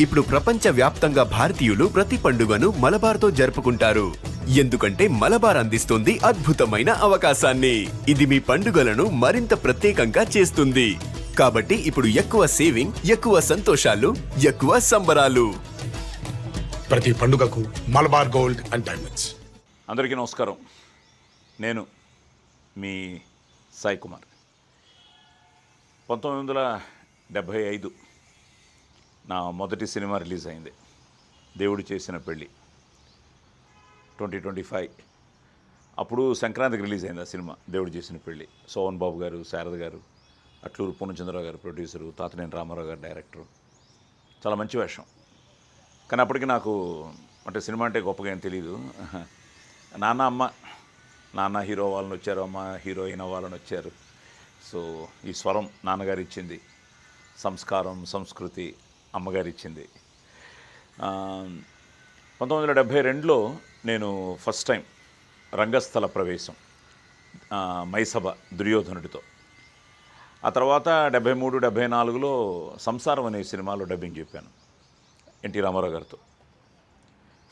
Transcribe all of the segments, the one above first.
ఇప్పుడు ప్రపంచ వ్యాప్తంగా భారతీయులు ప్రతి పండుగను మలబార్తో జరుపుకుంటారు. ఎందుకంటే మలబార్ అందిస్తుంది అద్భుతమైన అవకాశాన్ని. ఇది మీ పండుగలను మరింత ప్రత్యేకంగా చేస్తుంది. కాబట్టి ఇప్పుడు ఎక్కువ సేవింగ్, ఎక్కువ సంతోషాలు, ఎక్కువ సంబరాలు. ప్రతి పండుగకు మలబార్ గోల్డ్ అండ్ డైమండ్స్. అందరికీ నమస్కారం. నేను మీ సాయి కుమార్. 1975 నా మొదటి సినిమా రిలీజ్ అయింది, దేవుడు చేసిన పెళ్ళి. 2025 అప్పుడు సంక్రాంతికి రిలీజ్ అయింది ఆ సినిమా, దేవుడు చేసిన పెళ్ళి. సోహన్ బాబు గారు, శారద గారు, అట్లూరు పూర్ణచంద్రరావు గారు ప్రొడ్యూసరు, తాతనేని రామారావు గారు డైరెక్టరు. చాలా మంచి వేషం. కానీ అప్పటికి నాకు అంటే సినిమా అంటే గొప్పగా ఏం తెలియదు. నాన్న హీరో వాళ్ళని వచ్చారు, అమ్మ హీరోయిన్ అవ్వాలని వచ్చారు. సో ఈ స్వరం నాన్నగారు ఇచ్చింది, సంస్కారం సంస్కృతి అమ్మగారు ఇచ్చింది. 1972లో నేను ఫస్ట్ టైం రంగస్థల ప్రవేశం, మైసభ దుర్యోధనుడితో. ఆ తర్వాత 73, 74లో సంసారం అనే సినిమాలో డబ్బింగ్ చెప్పాను ఎన్టీ రామారావు గారితో.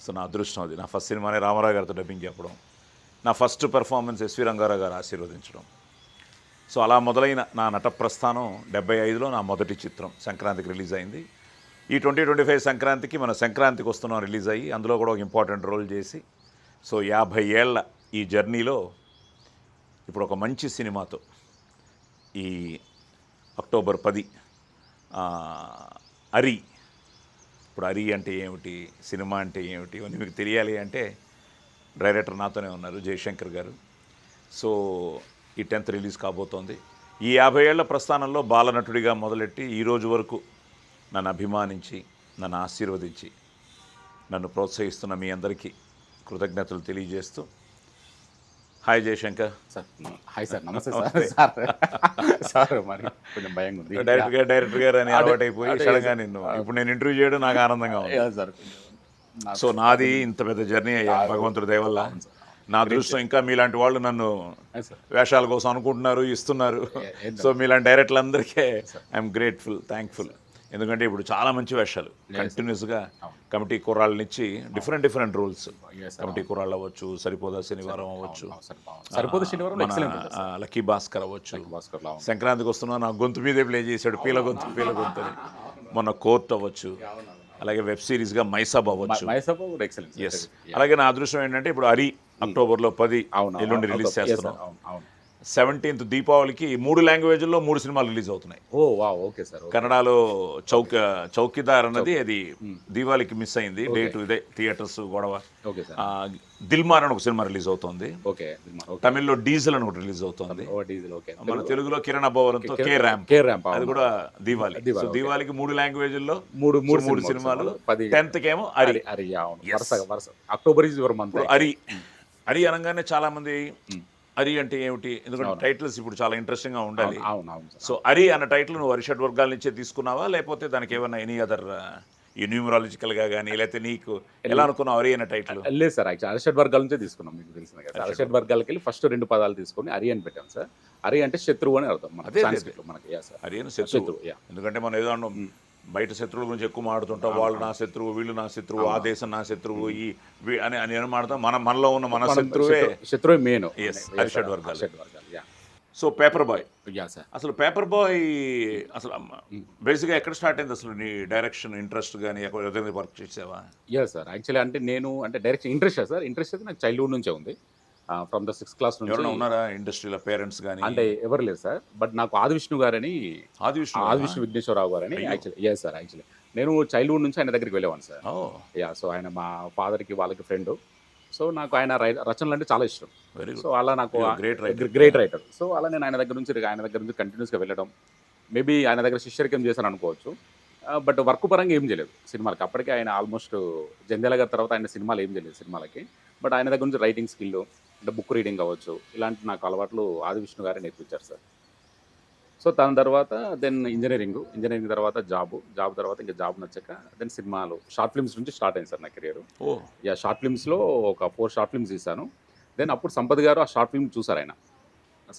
సో నా అదృష్టం అది. నా ఫస్ట్ సినిమానే రామారావు గారితో డబ్బింగ్ చెప్పడం, నా ఫస్ట్ పెర్ఫార్మెన్స్ ఎస్వి రంగారావు గారు ఆశీర్వదించడం. సో అలా మొదలైన నా నట ప్రస్థానం 75లో నా మొదటి చిత్రం సంక్రాంతికి రిలీజ్ అయింది. ఈ 2025 సంక్రాంతికి మన సంక్రాంతికి వస్తున్నాం రిలీజ్ అయ్యి, అందులో కూడా ఒక ఇంపార్టెంట్ రోల్ చేసి, సో 50 ఏళ్ల ఈ జర్నీలో ఇప్పుడు ఒక మంచి సినిమాతో ఈ అక్టోబర్ 10 అరి. ఇప్పుడు అరి అంటే ఏమిటి, సినిమా అంటే ఏమిటి అని మీకు తెలియాలి అంటే డైరెక్టర్ నాతోనే ఉన్నారు, జయశంకర్ గారు. సో ఈ 10th రిలీజ్ కాబోతోంది. ఈ 50 ఏళ్ల ప్రస్థానంలో బాలనటుడిగా మొదలెట్టి ఈ రోజు వరకు నన్ను అభిమానించి, నన్ను ఆశీర్వదించి, నన్ను ప్రోత్సహిస్తున్న మీ అందరికీ కృతజ్ఞతలు తెలియజేస్తూ, hi Jayashankar sir. Hi sir, నమస్తే సార్. సార్ మరి కొంచెం భయంగా ఉంది. డైరెక్టర్ గారు అని అలవాటు అయిపోయి సడన్గా నిన్ను ఇప్పుడు నేను ఇంటర్వ్యూ చేయడం నాకు ఆనందంగా ఉంది సార్. సో నాది ఇంత పెద్ద జర్నీ అయ్యా భగవంతుడి దయ వల్ల. నా దృష్టం ఇంకా మీలాంటి వాళ్ళు నన్ను వేషాల కోసం అనుకుంటున్నారు, ఇస్తున్నారు. సో మీలాంటి డైరెక్టర్లందరికీ ఐఎమ్ గ్రేట్ఫుల్, థ్యాంక్ఫుల్. ఎందుకంటే ఇప్పుడు చాలా మంచి వేషాలు కంటిన్యూస్గా కమిటీ కుర్రాళ్ళనిచ్చి డిఫరెంట్ రోల్స్. కమిటీ కుర్రాళ్ళు అవ్వచ్చు, సరిపోదా శనివారం అవ్వచ్చు, లక్కీ భాస్కర్ అవ్వచ్చు, సంక్రాంతికి వస్తున్నా నా గొంతు మీదే ప్లే చేశాడు పీల గొంతు అని, మొన్న కోర్ట్ అవ్వచ్చు, అలాగే వెబ్ సిరీస్గా మైసబ్ అవ్వచ్చు. ఎస్. అలాగే నా అదృష్టం ఏంటంటే ఇప్పుడు అరి అక్టోబర్లో 10 ఎల్లుండి రిలీజ్ చేస్తున్నాం. 17th దీపావళికి 3 లాంగ్వేజ్ల్లో 3 సినిమాలు రిలీజ్ అవుతున్నాయి. Okay sir. కన్నడలో చౌకీదార్ అన్నది అది దీపావళికి మిస్ అయింది డేటు, ఇదే థియేటర్స్ గొడవ. దిల్మార్ అని ఒక సినిమా రిలీజ్ అవుతుంది. తమిళ్లో డీజిల్ అని ఒకటి రిలీజ్ అవుతుంది. మన తెలుగులో కిరణ్ అబ్బవరంతో కే ర్యాంప్, అది కూడా దీవాలి. సో దీవాలికి 3 లాంగ్వేజ్ల్లో 3 సినిమాలు. 10th కేమో అరి. అక్టోబర్ అరి అనగానే చాలా మంది అరి అంటే ఏమిటి, ఎందుకంటే టైటిల్స్ ఇప్పుడు చాలా ఇంట్రెస్టింగ్గా ఉండాలి. సో అరి అన్న టైటిల్ నువ్వు అరిషడ్ వర్గాల నుంచే తీసుకున్నావా, లేకపోతే దానికి ఏమన్నా ఎనీ అదర్ ఈ న్యూమరాలజికల్గా కానీ, లేకపోతే నీకు ఎలా అనుకున్నావు అరి అన్న టైటిల్? లేదు సార్, యాక్చువల్ అరిషడ్ వర్గాల నుంచే తీసుకున్నాం. మీకు తెలిసింది కదా, అరిషడ్ వర్గాలకి వెళ్ళి ఫస్ట్ 2 పదాలు తీసుకొని అరి అని పెట్టాం సార్. అరి అంటే శత్రువు అని అర్థం మనకి. అరి అని శత్రువు. ఎందుకంటే మనం ఏదో అన్నాం, బయట శత్రువుల గురించి ఎక్కువ మాడుతుంటాం, వాళ్ళు నా శత్రువు, వీళ్ళు నా శత్రువు, ఆ దేశం నా శత్రువు అని మాడతాం. మనలో ఉన్న మన శత్రువే మెయిన్. అరిషడ్ వర్గాలు. సో పేపర్ బాయ్, అసలు పేపర్ బాయ్ అసలు బేసిక్గా ఎక్కడ స్టార్ట్ అయింది అసలు నీ డైరెక్షన్ ఇంట్రెస్ట్ కానీ, ఎక్కడ వర్క్ చేసావా? సార్ యాక్చువల్లీ అంటే నేను అంటే డైరెక్షన్ ఇంట్రెస్ట్ అయితే నాకు చైల్డ్హుడ్ నుంచే ఉంది. ఫ్రమ్ ద 6th క్లాస్ నుంచి. ఉన్నారా ఇండస్ట్రీలో పేరెంట్స్ కానీ? అంటే ఎవరు లేరు సార్, బట్ నాకు ఆదివిష్ణు విఘ్నేశ్వరరావు గారని యాక్చువల్లీ. సార్ యాక్చువల్లీ నేను చైల్డ్హుడ్ నుంచి ఆయన దగ్గరికి వెళ్ళేవాను సార్. సో ఆయన మా ఫాదర్కి వాళ్ళకి ఫ్రెండ్. సో నాకు ఆయన రచనలు అంటే చాలా ఇష్టం. సో అలా నాకు గ్రేట్ రైటర్. సో అలా నేను ఆయన దగ్గర నుంచి కంటిన్యూస్గా వెళ్ళడం, మేబీ ఆయన దగ్గర శిష్యరికం చేశాను అనుకోవచ్చు. బట్ వర్క్ పరంగా ఏం చేయలేదు సినిమాలకి. అప్పటికే ఆయన ఆల్మోస్ట్ జంధ్యాల గారి తర్వాత ఆయన సినిమాలు ఏం చేయలేదు సినిమాలకి. బట్ ఆయన దగ్గర నుంచి రైటింగ్ స్కిల్ అంటే బుక్ రీడింగ్ అవ్వచ్చు, ఇలాంటి నాకు అలవాట్లు ఆదివిష్ణు గారే నేర్పించారు సార్. సో దాని తర్వాత దెన్ ఇంజనీరింగ్ తర్వాత జాబ్ తర్వాత ఇంకా జాబ్ నచ్చాక దెన్ సినిమాలు, షార్ట్ ఫిల్మ్స్ నుంచి స్టార్ట్ అయింది సార్ నా కెరియర్. షార్ట్ ఫిల్మ్స్లో ఒక 4 షార్ట్ ఫిల్మ్స్ తీశాను. దెన్ అప్పుడు సంపత్ గారు ఆ షార్ట్ ఫిల్మ్ చూసారు, ఆయన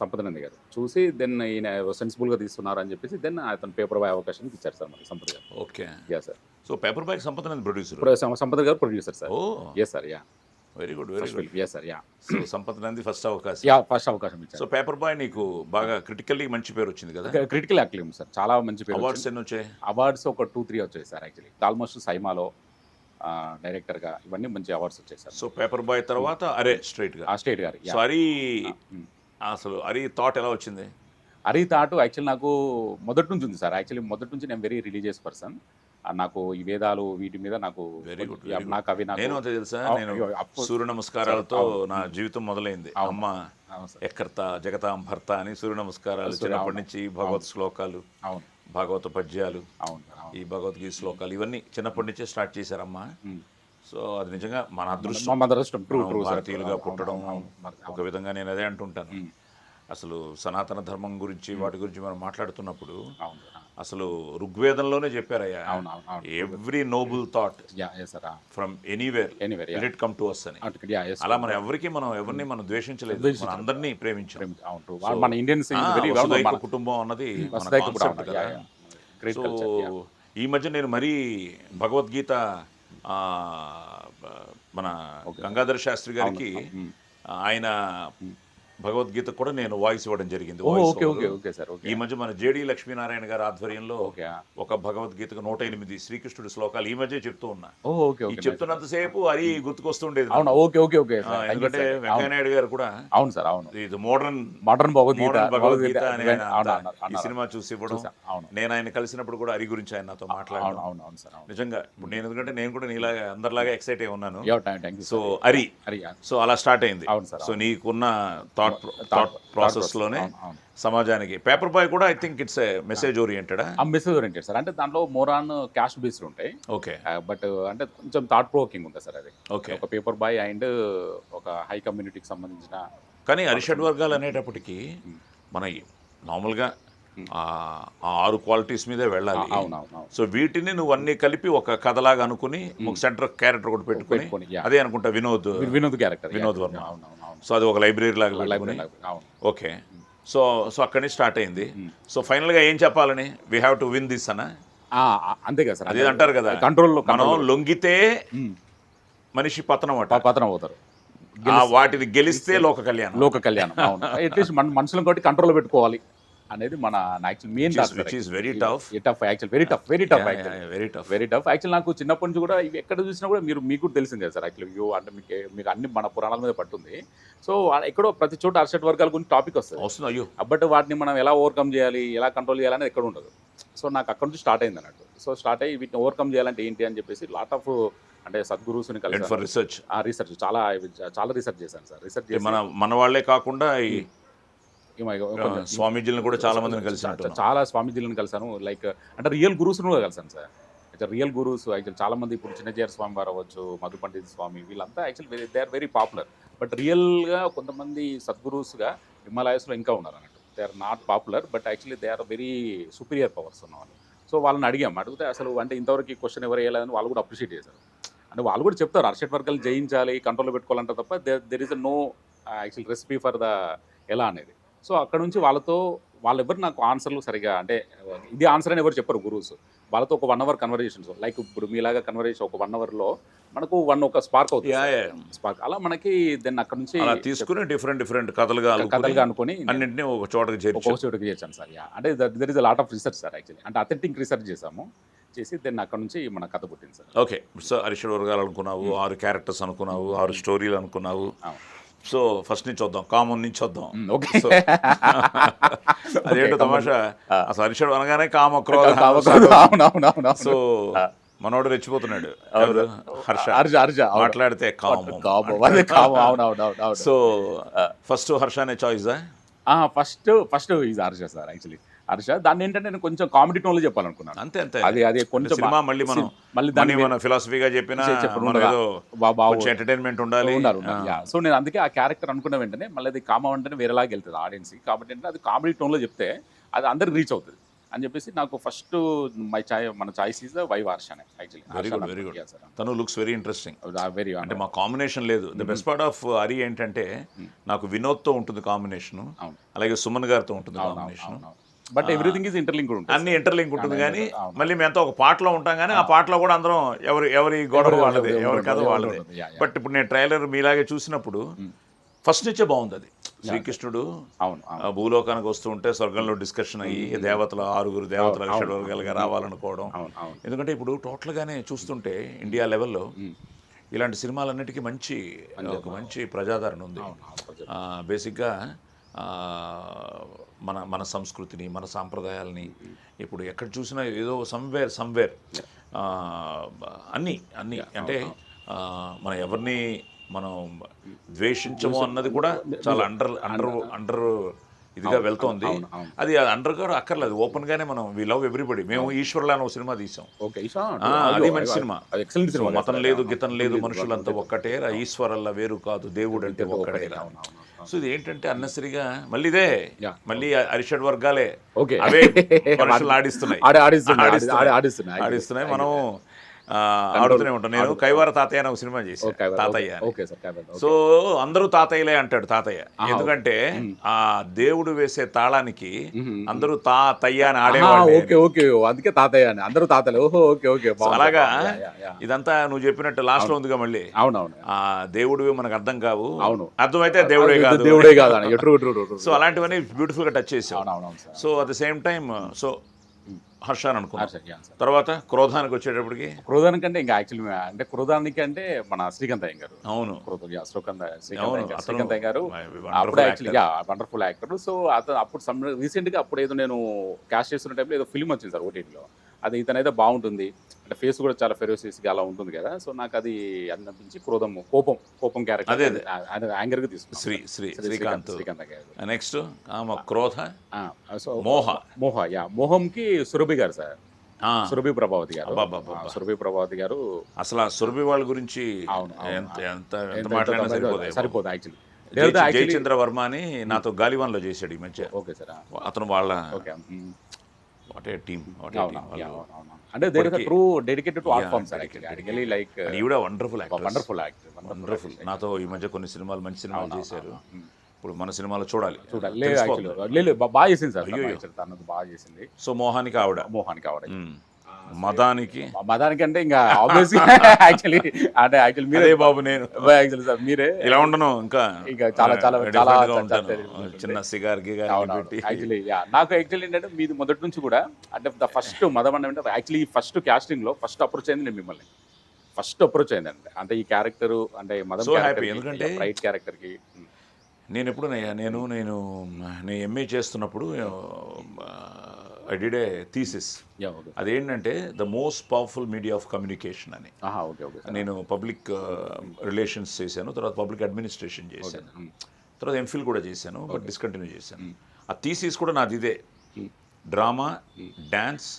సంపదనంది గారు చూసి దెన్ ఈయన సెన్సిబుల్గా తీస్తున్నారు అని చెప్పేసి దెన్ అతను పేపర్ బాయ్ అవకాశానికి ఇచ్చారు సార్ మనకి సంపత్ గారు. Okay. Sir. So paper boy Sampath producer. Sampath గారు producer sir. Oh yes sir. Yeah, very good very good. Yes sir. Yeah, so Sampath Nandi first అవకాశం. యా, ఫస్ట్ అవకాశం సో ఇచ్చారు. పేపర్ బాయ్ నీకు బాగా క్రిటికల్లీ మంచి పేరు వచ్చింది కదా. క్రిటికల్ యాక్లిమ్ సార్, చాలా మంచి పేరు. అవార్డ్స్ ఎన్ని వచ్చాయి? అవార్డ్స్ ఒక 2-3 వచ్చాయి సార్ యాక్చువల్లీ. ఆల్మోస్ట్ సైమాలో డైరెక్టర్గా ఇవన్నీ మంచి అవార్డ్స్ వచ్చాయి సార్. సో పేపర్ బాయ్ తర్వాత అరే స్ట్రైట్గా స్టేట్ గారు. సో అరీ అసలు అరీ థాట్ ఎలా వచ్చింది? అరీ థాట్ యాక్చువల్లీ నాకు మొదటి నుంచి ఉంది సార్. యాక్చువల్లీ మొదటి నుంచి నేను వెరీ రిలీజియస్ పర్సన్. నాకు ఈ వేదాలు వీటి మీద నాకు వెరీ గుడ్. నాకు అవి నాకు నేను అంతే తెలుసా, నేను సూర్య నమస్కారాలతో నా జీవితం మొదలైంది. అమ్మ ఎక్కర్త జగతాం భర్త అని సూర్య నమస్కారాలు చిన్నప్పటి నుంచి భగవత్ శ్లోకాలు, అవును భాగవత పద్యాలు, అవును ఈ భగవద్గీత శ్లోకాలు ఇవన్నీ చిన్నప్పటి నుంచే స్టార్ట్ చేశారమ్మా. సో అది నిజంగా మన అదృష్టం. భారతీయులుగా పుట్టడం ఒక విధంగా నేను అదే అంటుంటాను. అసలు సనాతన ధర్మం గురించి వాటి గురించి మనం మాట్లాడుతున్నప్పుడు అసలు ఋగ్వేదంలోనే చెప్పారయ్యా, every noble thought from anywhere will it come to us అని. అలా మనం ఎవరిని మనం ద్వేషించలేదు, మన అందరినీ ప్రేమించాం. మన ఇండియన్స్ వసుదైక కుటుంబం అన్నది మన కాన్సెప్ట్ కదా. సో ఈ మధ్య నేను మరీ భగవద్గీత మన గంగాధర శాస్త్రి గారికి ఆయన భగవద్గీత కూడా నేను వాయిస్ ఇవ్వడం జరిగింది. ఈ మధ్య మన జేడి లక్ష్మీనారాయణ గారి ఆధ్వర్యంలో ఒక భగవద్గీతకు 108 శ్రీకృష్ణుడి శ్లోకాలు ఈ మధ్య చెప్తూ ఉన్నా. చెప్తున్నంతసేపు అది గుర్తుకొస్తుండేది. ఎందుకంటే వెంకయ్యనాయుడు గారు కూడా అవును సార్, అవును, ఇది మోడర్న్ భగవద్గీత అని ఈ సినిమా చూసి ఇవ్వడం. నేను ఆయన కలిసినప్పుడు కూడా హరి గురించి ఆయన నాతో మాట్లాడాను. నిజంగా ఇప్పుడు నేను ఎందుకంటే నేను కూడా నీలాగా అందరిలాగా ఎక్సైట్ అయి ఉన్నాను. సో హరి సో అలా స్టార్ట్ అయింది. సో నీకున్న థాట్ ప్రాసెస్ లోనే సమాజానికి పేపర్ బాయ్ కూడా I think it's message oriented. Message oriented sir. అంటే దాంట్లో మోర్ ఆన్ క్యాస్ట్ బేస్డ్ ఉంటాయి. ఓకే, బట్ అంటే కొంచెం థాట్ ప్రోకింగ్ ఉంటుంది సార్ అది. ఓకే, ఒక పేపర్ బాయ్ అండ్ ఒక హై కమ్యూనిటీకి సంబంధించిన. కానీ అరిషడ్ వర్గాలు అనేటప్పటికి మన నార్మల్గా ఆ 6 క్వాలిటీస్ మీదే వెళ్ళాలి. సో వీటిని నువ్వు అన్ని కలిపి ఒక కథలాగా అనుకుని ఒక సెంటర్ క్యారెక్టర్ కూడా పెట్టుకుని అదే అనుకుంటా వినోద్ క్యారెక్టర్, వినోద్ వర్మ. సో అది ఒక లైబ్రరీ లాగా. ఓకే, సో అక్కడి నుంచి స్టార్ట్ అయింది. సో ఫైనల్గా ఏం చెప్పాలని we have to win this అన్న అంతే కదా సార్. అదే అంటారు కదా, కంట్రోల్ మనం లొంగితే మనిషి పతనం అవుతారు, వాటిని గెలిస్తే లోక కళ్యాణం. అట్లీస్ట్ మన మనుషులను కాబట్టి కంట్రోల్లో పెట్టుకోవాలి అనేది మన actual main very tough. Actual నాకు చిన్నప్పటి నుంచి కూడా ఇవి ఎక్కడ చూసినా కూడా మీకు కూడా తెలిసింది కదా సార్. యాక్చువల్లీ అంటే మీకు అన్ని మన పురాణాల మీద పట్టుంది. సో ఎక్కడో ప్రతి చోట అర్షడ్ వర్గాల గురించి టాపిక్ వస్తుంది. బట్ వాటిని మనం ఎలా ఓవర్కమ్ చేయాలి, ఎలా కంట్రోల్ చేయాలనేది ఎక్కడ ఉండదు. సో నాకు అక్కడ నుంచి స్టార్ట్ అయింది అన్నట్టు. సో స్టార్ట్ అయ్యి వీటిని ఓవర్కమ్ చేయాలంటే ఏంటి అని చెప్పేసి లాట్ ఆఫ్ అంటే సద్గురుస్ని కలిసి రీసెర్చ్ చాలా రీసెర్చ్ చేశాను సార్. రీసెర్చ్ మన వాళ్ళే కాకుండా స్వామీజీలను కూడా చాలా మందిని కలిసాను. చాలా స్వామీజీలను కలిసాను. లైక్ అంటే రియల్ గురువుస్ను కూడా కలిసాను సార్. అయితే రియల్ గురువుస్ యాక్చువల్ చాలా మంది ఇప్పుడు చిన్నజీఆర్ స్వామి వారు అవ్వచ్చు, మధు పండిత్ స్వామి, వీళ్ళంతా actual they are very popular. But రియల్గా కొంతమంది సద్గురుస్గా హిమాలయస్లో ఇంకా ఉన్నారు అన్నట్టు. They are not popular but actually they are very superior powers ఉన్నవాళ్ళు. సో వాళ్ళని అడిగితే అసలు అంటే ఇంతవరకు ఈ క్వశ్చన్ ఎవరు వేయాలని వాళ్ళు కూడా అప్రిషియేట్ చేశారు. అంటే వాళ్ళు కూడా చెప్తారు అర్షడ్ వర్గాలు జయించాలి, కంట్రోల్లో పెట్టుకోవాలంటే తప్ప there is a no actual recipe for the ఎలా అనేది. సో అక్కడ నుంచి వాళ్ళెవరు నాకు ఆన్సర్లు సరిగా అంటే ఇది ఆన్సర్ అని ఎవరు చెప్పరు గురువుస్. వాళ్ళతో ఒక 1 hour కన్వర్జేషన్స్, లైక్ ఇప్పుడు మీలాగా కన్వర్జేషన్ ఒక 1 hourలో మనకు ఒక స్పార్క్ అవుతుంది. స్పార్క్ అలా మనకి దెన్ అక్కడ నుంచి తీసుకుని డిఫరెంట్ కథలుగా అనుకుని అన్నింటినీ ఒక చోటకి చేర్చాను సార్. అంటే there is a lot of research sir. Actually అంటే అథెంటిక్ రీసెర్చ్ చేసి దెన్ అక్కడ నుంచి మన కథ పుట్టింది సార్. ఓకే, సో అరిషడ్ వర్గాలు అనుకున్నావు, 6 క్యారెక్టర్స్ అనుకున్నావు, 6 స్టోరీలు అనుకున్నావు. సో ఫస్ట్ నుంచి వద్దాం, కామన్ నుంచి వద్దాం. అదేంటో తమాషా, అసలు హరిషడ్ అనగానే కామ క్రోధ. సో మనోడు రెచ్చిపోతున్నాడు హర్ష మాట్లాడితే సో ఫస్ట్ హర్ష అనే చాయిసా? First is Harsha sir. Actually Harsha దాన్ని ఏంటంటే నేను కొంచెం కామెడీ టోన్లో చెప్పాలనుకున్నాను. అంతే అది కొంచెం మళ్ళీ దాన్ని మన ఫిలాసఫీగా చెప్పినా ఎంటర్టైన్మెంట్ ఉండాలి. సో నేను అందుకే ఆ క్యారెక్టర్ అనుకున్న వెంటనే మళ్ళీ అది కామ వెంటనే వేరేలాగా వెళ్తుంది ఆడియన్స్. కాబట్టి ఏంటంటే అది కామెడీ టోన్లో చెప్తే అది అందరికి రీచ్ అవుతుంది అని చెప్పేసి నాకు ఫస్ట్ మన చాయిస్ ఈజ్ వైవ్ హర్ష అనే. Actually very good. తను లుక్స్ వెరీ ఇంట్రెస్టింగ్. అంటే మా కాంబినేషన్ లేదు. The best part of Hari ఏంటంటే నాకు వినోద్తో ఉంటుంది కాంబినేషన్, అలాగే సుమన్ గారితో ఉంటుంది combination. But everything is interlink ఉంటుంది. అన్ని ఇంటర్లింక్ ఉంటుంది కానీ మళ్ళీ మేమంతా ఒక పాటలో ఉంటాం కానీ ఆ పాటలో కూడా అందరం ఎవరి గొడవ వాళ్ళది, ఎవరి కథ వాళ్ళది. బట్ ఇప్పుడు నేను ట్రైలర్ మీలాగే చూసినప్పుడు ఫస్ట్ నుంచే బాగుంది అది. శ్రీకృష్ణుడు భూలోకానికి వస్తూ ఉంటే స్వర్గంలో డిస్కషన్ అయ్యి దేవతలు 6 దేవతలు షడ్వర్గాలుగా రావాలనుకోవడం. ఎందుకంటే ఇప్పుడు టోటల్గానే చూస్తుంటే ఇండియా లెవెల్లో ఇలాంటి సినిమాలన్నిటికీ ఒక మంచి ప్రజాదరణ ఉంది. బేసిక్గా మన సంస్కృతిని, మన సాంప్రదాయాలని ఇప్పుడు ఎక్కడ చూసినా ఏదో సమ్వేర్ అన్నీ అంటే మనం ఎవరిని మనం ద్వేషించము అన్నది కూడా చాలా అండర్ ఇదిగా వెళ్తోంది. అది అండర్ కూడా అక్కర్లేదు, ఓపెన్ గానే మనం వి లవ్ ఎవ్రీబడి. మేము ఈశ్వర్లా అని ఒక సినిమా తీసాం, అది మంచి సినిమా. మతం లేదు, గితం లేదు, మనుషులంతా ఒక్కటేరా, ఈశ్వరల్లా వేరు కాదు, దేవుడు అంటే ఒక్కటేరా. సో ఇది ఏంటంటే అన్నెసరిగా మళ్ళీ అరిషడ్ వర్గాలే అవే మనుషులు ఆడిస్తున్నాయి. మనం ఆడుతూనే ఉంటాం. నేను కైవార తాతయ్య అని ఒక సినిమా చేశాను, తాతయ్య. సో అందరూ తాతయ్యలే అంటాడు తాతయ్య, ఎందుకంటే ఆ దేవుడు వేసే తాళానికి అందరూ తాతయ్య అని ఆడేవాళ్ళు. అందుకే తాతయ్య అని అందరూ తాతలే. అలాగా ఇదంతా నువ్వు చెప్పినట్టు లాస్ట్ లో ఉందిగా మళ్ళీ. అవునవును, ఆ దేవుడు మనకు అర్థం కావు, అవును అర్థమైతే దేవుడే కాదు. సో అలాంటివన్నీ బ్యూటిఫుల్ గా టచ్ చేసాం. So at the same time so Harsha అని అనుకున్నాను. తర్వాత క్రోధానికి వచ్చేటప్పటికి, క్రోధానికంటే ఇంకా యాక్చువల్లీ అంటే క్రోధానికి అంటే మన శ్రీకాంత్ అయ్య గారు. అవును, శ్రీకాంత్ అయ్య గారు అప్పుడు యాక్చువల్లీ వండర్ఫుల్ యాక్టర్. సో అప్పుడు రీసెంట్ గా అప్పుడు ఏదో నేను క్యాస్ట్ చేస్తున్న టైంలో ఏదో ఫిల్మ్ వచ్చింది సార్ ఓటీటీలో. అది ఇతనైతే బాగుంటుంది అంటే ఫేస్ కూడా చాలా ఫెరోసియస్గా అలా ఉంటుంది కదా. సో నాకు అది అనిపించి కోపం క్యారెక్టర్ యాంగర్ గా తీసుకున్నాను. శ్రీకాంత్ గారు. నెక్స్ట్ క్రోధ, మోహంకి సురభి గారు సార్, సురభి ప్రభావతి గారు. సురభి ప్రభావతి గారు అసలు ఆ సురభి వాళ్ళ గురించి సరిపోదు యాక్చువల్లీ. జయచంద్ర వర్మ అని నాతో గాలివాన్ లో చేశాడు ఈ మధ్య. ఓకే సార్, అతను వాళ్ళ వాట్ ఏ టీమ్. అంటే there is a true dedicated to art form sir actually. Like ఈవిడ వండర్ఫుల్ వండర్ఫుల్. నాతో ఈ మధ్య కొన్ని సినిమాలు మంచి సినిమాలు చేశారు. ఇప్పుడు మన సినిమాలో చూడాలి. బాగా చేసింది సార్, తనది బాగా చేసింది. సో మోహానికి ఆవిడ మదానికి అంటే ఇంకా ఆబ్వియస్లీ యాక్చువల్లీ మీరే బాబు. నేను యాక్చువల్లీ సార్ మీరే ఇలా ఉండను, ఇంకా చాలా చిన్న సిగార్ పెట్టి. యాక్చువల్లీ నాకు యాక్చువల్లీ ఏంటంటే మీది మొదటి నుంచి కూడా అంటే ద ఫస్ట్ మదం అంటే యాక్చువల్లీ ఫస్ట్ కాస్టింగ్ లో ఫస్ట్ అప్రోచ్ అయింది నేను మిమ్మల్ని. అంటే ఈ క్యారెక్టర్ అంటే మదం హ్యాపీ, ఎందుకంటే రైట్ క్యారెక్టర్ కి. నేను ఎప్పుడు నేను ఎంఏ చేస్తున్నప్పుడు ఐ డిడ్ ఏ థీసిస్. అదేంటంటే the most powerful media of communication అని. నేను పబ్లిక్ రిలేషన్స్ చేశాను, తర్వాత పబ్లిక్ అడ్మినిస్ట్రేషన్ చేశాను, తర్వాత ఎంఫిల్ కూడా చేశాను, బట్ డిస్కంటిన్యూ చేశాను. ఆ థీసిస్ కూడా నాది ఇదే, drama, dance,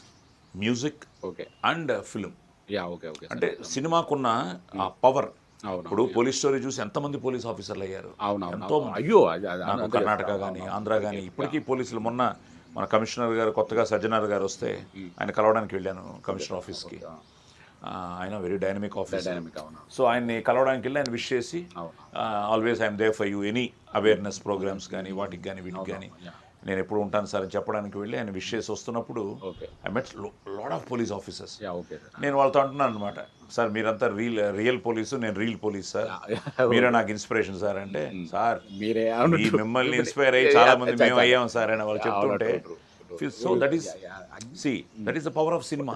music and film. అంటే సినిమాకున్న ఆ పవర్. ఇప్పుడు పోలీస్ స్టోరీ చూసి ఎంతమంది పోలీస్ ఆఫీసర్లు అయ్యారు, ఎంతో. అయ్యో కర్ణాటక కానీ ఆంధ్ర కానీ ఇప్పటికీ పోలీసులు. మొన్న మన కమిషనర్ గారు కొత్తగా సజ్జనార్ గారు వస్తే ఆయన కలవడానికి వెళ్ళాను కమిషనర్ ఆఫీస్కి. ఆయన వెరీ డైనమిక్ ఆఫీసర్. సో ఆయన్ని కలవడానికి వెళ్ళి ఆయన విష్ చేసి always I'm there for you, any awareness programs కానీ వాటికి కానీ వీటికి కానీ నేను ఎప్పుడు ఉంటాను సార్ అని చెప్పడానికి వెళ్ళి ఆయన విష్ చేసి వస్తున్నప్పుడు I met lot of police officers. నేను వాళ్ళతో అంటున్నాను అనమాట, సార్ మీరంతా రియల్ పోలీసు, నేను రియల్ పోలీస్ సార్, మీరే నాకు ఇన్స్పిరేషన్ సార్ అంటే, సార్ మీరే మిమ్మల్ని ఇన్స్పైర్ అయ్యి చాలా మంది మేము అయ్యాం సార్ అని వాళ్ళు చెప్తుంటే. So that is the power of cinema.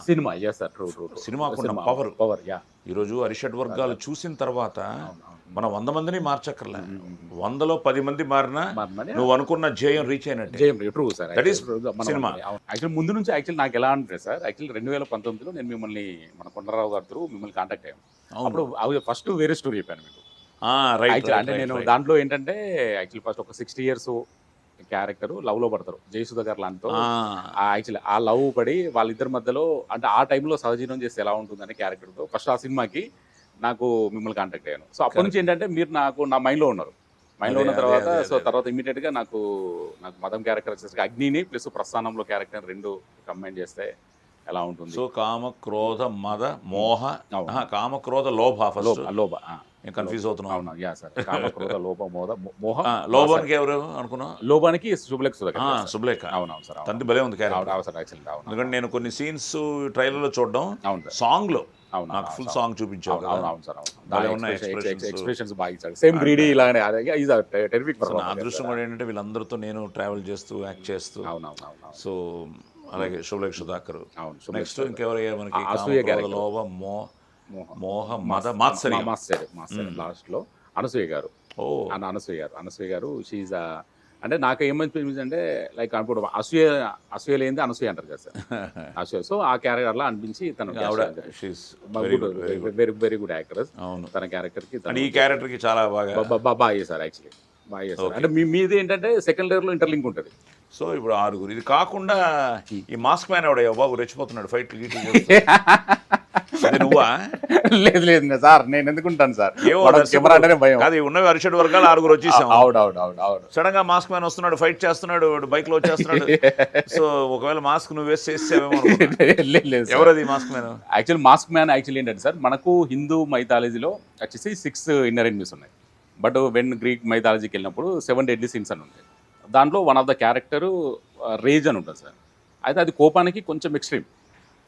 సినిమాకున్న పవర్. ఈరోజు అరిషడ్ వర్గాలు చూసిన తర్వాత మనం 100 మందిని మార్చక్కర్లే, 100లో 10 మంది మారినా నువ్వు అనుకున్న జయం రీచ్ అయినట్టు. సినిమా యాక్చువల్ ముందు నుంచి యాక్చువల్ నాకు ఎలా అంటే సార్, యాక్చువల్ 2019లో నేను మిమ్మల్ని మన కొండరావు గారు మిమ్మల్ని కాంటాక్ట్ అయ్యాను. అప్పుడు ఫస్ట్ వేరే స్టోరీ చెప్పాను మీకు. అంటే నేను దాంట్లో ఏంటంటే యాక్చువల్ ఫస్ట్ ఒక 60 years క్యారెక్టర్ లవ్ లో పడతారు జయసుధ గారు లాంటితో. యాక్చువల్లీ ఆ లవ్ పడి వాళ్ళిద్దరి మధ్యలో అంటే ఆ టైంలో సహజీవనం చేస్తే ఎలా ఉంటుందనే క్యారెక్టర్తో ఫస్ట్ ఆ సినిమాకి నాకు మిమ్మల్ని కాంటాక్ట్ అయ్యాను. సో అప్పటి నుంచి ఏంటంటే మీరు నాకు నా మైండ్లో ఉన్నారు. మైండ్లో ఉన్న తర్వాత సో తర్వాత ఇమీడియట్గా నాకు మదం క్యారెక్టర్ వచ్చేసి అగ్నిని ప్లస్ ప్రస్థానంలో క్యారెక్టర్ రెండు కంబైన్ చేస్తే ఎలా ఉంటుంది. సో కామ క్రోధ మద మోహ, కామ క్రోధ లోభ, లోభ నేను కన్ఫ్యూజ్ అవుతున్నాను. అవునా, యా సార్. కామ క్రోధ లోభ మోద మోహం. లోబానికి ఎవరు అనుకున్నావు? లోబానికి శుభలేఖ సుధాకర్ గారు సార్. శుభ్లేఖ. అవునవును సార్. తండ్రి భలే ఉంది క్యారెక్టర్. అవును సార్, యాక్చువల్లీ అవును. ఎందుకంటే నేను కొన్ని సీన్స్ ట్రైలర్లో చూడడం, అవును సార్. సాంగ్లో అవును నాకు ఫుల్ సాంగ్ చూపించావు కదా. అవును సార్. భలే అవును, ఉన్నాయి expressions. ఎక్స్ప్రెషన్స్ బాగా ఇచ్చాడు. సేమ్ గ్రీడీ ఇలానే అదే ఈజ్ టెరిఫిక్ సో నా అదృష్టం కూడా ఏంటంటే వీళ్ళందరితో నేను ట్రావెల్ చేస్తూ యాక్ట్ చేస్తూ, అవునవును. సో అలాగే శుభలేఖ సుధాకర్. అవును, నెక్స్ట్ ఇంకెవరయ్యారు మనకి? అసూయ కామ, క్రోధ, లోభ, మోహ, మద, మాత్సర్యం. మాస్టర్ లాస్ట్ లో అనసూయ గారు. ఓ అనసూయ గారు షీఈ్ అంటే నాకు ఏమనిపించింది అంటే లైక్ ఇప్పుడు అసూయ లేనిది అనసూయ అంటారు కదా సార్. అసూయ, సో ఆ క్యారెక్టర్ అలా అనిపించి తను వెరీ గుడ్ యాక్టర్. అవును, తన క్యారెక్టర్ కి ఈ క్యారెక్టర్ కి చాలా బాగా చేశారు యాక్చువల్లీ, బాగా చేశారు. అంటే మీది ఏంటంటే సెకండ్ లేయర్ లో ఇంటర్లింక్ ఉంటుంది. సో ఇప్పుడు 6. ఇది కాకుండా ఈ మాస్క్ మ్యాన్ ఎవడయ్యా బాబు, రెచ్చిపోతున్నాడు ఫైట్ గీట్లు నువ్వా? లేదు సార్, నేను ఎందుకుంటాను సార్, కెమెరా అంటేనే భయం. అది ఉన్నవి 6 వర్గాలు 6 వచ్చేసాం. అవును. సడన్ గా మాస్క్ మ్యాన్ వస్తున్నాడు, ఫైట్ చేస్తున్నాడు, బైక్ లో వచ్చేస్తున్నాడు. సో ఒకవేళ మాస్క్ నువ్వు వేసి చేసేవేమో. ఎవరది mask man? Actual mask man actually ఏంటంటే సార్, మనకు హిందూ మైథాలజీలో వచ్చేసి 6 ఇన్నర్ ఎనిమీస్ ఉన్నాయి. బట్ వెన్ గ్రీక్ మైథాలజీకి వెళ్ళినప్పుడు 7 డెడ్లీ సిన్స్ అని ఉంటాయి. దాంట్లో one of the character rage అని ఉంటుంది సార్. అయితే అది కోపానికి కొంచెం ఎక్స్ట్రీమ్,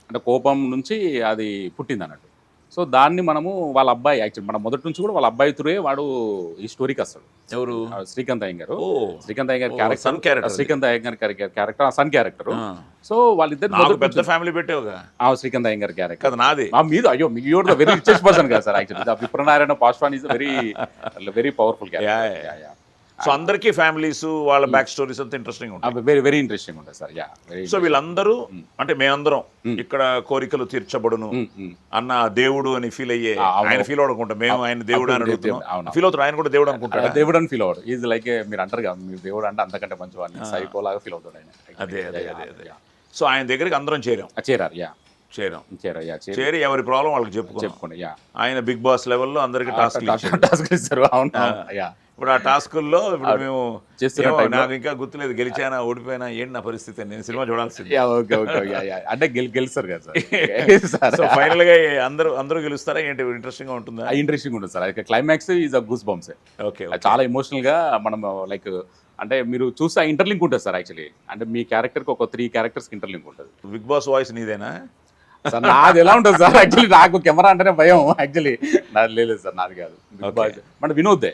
అంటే కోపం నుంచి అది పుట్టింది అన్నట్టు. సో దాన్ని మనము వాళ్ళ అబ్బాయి యాక్చువల్ మన మొదటి నుంచి కూడా వాళ్ళ అబ్బాయి త్రూయే వాడు ఈ స్టోరీకి వస్తాడు. ఎవరు? Srikanth Iyengar. Srikanth Iyengar character son character. So వాళ్ళిద్దరు పెద్ద ఫ్యామిలీ పెట్టేవుగా. శ్రీకాంత్ అయ్యంగార్ క్యారెక్టర్ కదా నాది. మీద అయ్యో మీరు వెరీ రిచెస్ట్ పర్సన్ కదా sir. Actually Vipranarayana Paswan is very powerful character. So అందరికీ ఫ్యామిలీస్ వాళ్ళ బ్యాక్ స్టోరీస్ అంతా ఇంట్రెస్టింగ్ ఉంటాయి. వెరీ ఇంట్రెస్టింగ్ ఉంటుంది సార్. సో వీళ్ళందరూ అంటే మేమందరం ఇక్కడ కోరికలు తీర్చబడును అన్న దేవుడు అని ఫీల్ అయ్యే, ఆయన ఫీల్ అవ్వకుండా మేము ఆయన దేవుడు అని అడుగుతున్నాం. ఫీల్ అవుతారు, ఆయన కూడా దేవుడు అనుకుంటాడు. దేవుడు అని ఫీల్ అవ్వడు. ఈజ్ లైక్ మీరు అంటారు కదా, మీరు దేవుడు అంటే అంతకంటే మంచివాడిని సైకో లాగా ఫీల్ అవుతాడు ఆయన. అదే. సో ఆయన దగ్గరికి అందరం చేరి ఎవరి ప్రాబ్లం వాళ్ళకి చెప్పుకోండి. ఆయన బిగ్ బాస్ లెవెల్లో అందరికి టాస్క్ ఇస్తారు. అవును. ఇప్పుడు ఆ టాస్కుల్లో ఇప్పుడు మేము నాకు ఇంకా గుర్తులేదు, గెలిచానా ఓడిపోయినా ఏంటి నా పరిస్థితి, నేను సినిమా చూడాల్సింది. అంటే గెలుస్తారు కదా సార్. సో ఫైనల్ గా అందరూ గెలుస్తారా ఏంటి? ఇంట్రెస్టింగ్ గా ఉంటుందా? ఇంట్రెస్టింగ్ ఉంటుంది sir. Climax is a goose bumps. Okay, చాలా ఎమోషనల్ గా మనం లైక్ అంటే మీరు చూస్తే ఇంటర్లింక్ ఉంటుంది సార్. యాక్చువల్లీ అంటే మీ క్యారెక్టర్ కి ఒక 3 క్యారెక్టర్స్ ఇంటర్లింక్ ఉంటుంది. బిగ్ బాస్ వాయిస్ నీదేనా? సార్ నాది ఎలా ఉంటుంది సార్? యాక్చువల్లీ నాకు కెమెరా అంటేనే భయం. యాక్చువల్లీ నాది లేదు సార్, నాది కాదు. మన వినోద్దే.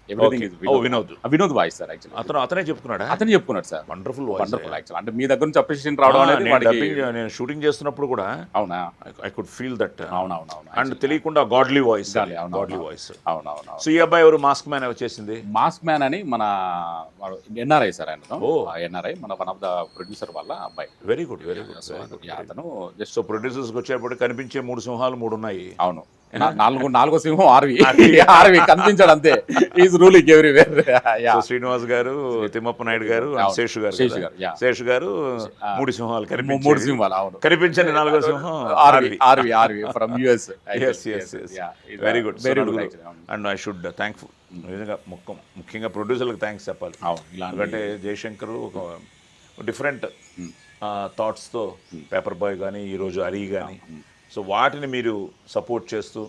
Vinod voice sir. యాక్చువల్లీ అతనే చెప్పుకున్నాడు సార్. Wonderful actual. అంటే మీ దగ్గర నుంచి అప్రిషియేషన్ రావడం అనేది నేను షూటింగ్ చేస్తున్నప్పుడు కూడా అవునా, ఐ కుడ్ ఫీల్ దట్. అవునవును. అండ్ తెలియకుండా గాడ్లీ వాయిస్. అవునవును. సో ఈ అబ్బాయి ఎవరు మాస్క్ మ్యాన్ వచ్చేసింది? మాస్క్ మ్యాన్ అని మన ఎన్ఆర్ఐ సార్. ఆయన ఎన్ఆర్ఐ మన వన్ ఆఫ్ ద ప్రొడ్యూసర్ వాళ్ళ అబ్బాయి. Very good. అతను జస్ట్ సో ప్రొడ్యూసర్స్ వచ్చేప్పుడు కనిపించే 3 సింహాలు 3 ఉన్నాయి. అవును. నాలుగో సింహం ఆర్వి కనిపించాడు అంతే. Is ruling everywhere. శ్రీనివాస్ గారు, తిమ్మప్ప నాయుడు గారు, శేషు గారు 3 సింహాలు. 3 సింహాలు. అవును. కనిపించని 4వ సింహం Arvi from US. Very good. And I should thankful, నిజంగా ముఖ్యంగా ప్రొడ్యూసర్లకు థ్యాంక్స్ చెప్పాలి. ఎందుకంటే జయశంకర్ ఒక డిఫరెంట్ థాట్స్తో పేపర్ బాయ్ కానీ ఈరోజు అరీ కానీ, సో వాటిని మీరు సపోర్ట్ చేస్తూ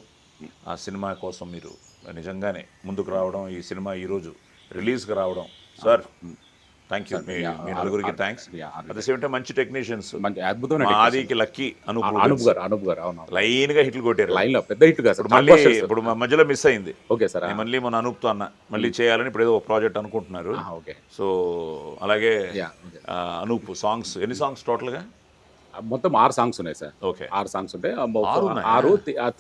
ఆ సినిమా కోసం మీరు నిజంగానే ముందుకు రావడం, ఈ సినిమా ఈరోజు రిలీజ్కి రావడం, సార్ థ్యాంక్ యూ. మీ నలుగురికి thanks. At the same time మంచి టెక్నీషియన్స్, అద్భుతమైన ఆదికి లక్కీ అనూప్ గారు లైన్ గా హిట్లు కొట్టారు. లైన్ లో పెద్ద హిట్ కాదు. మళ్ళీ ఇప్పుడు మధ్యలో మిస్ అయింది. Okay sir. మళ్ళీ మన అనూప్తో అన్న మళ్ళీ చేయాలని ఇప్పుడు ఏదో ఒక ప్రాజెక్ట్ అనుకుంటున్నారు. ఓకే. సో అలాగే అనూప్ సాంగ్స్, ఎన్ని సాంగ్స్ టోటల్ గా? మొత్తం 6 సాంగ్స్ ఉన్నాయి సార్. ఓకే, 6 సాంగ్స్ ఉంటాయి.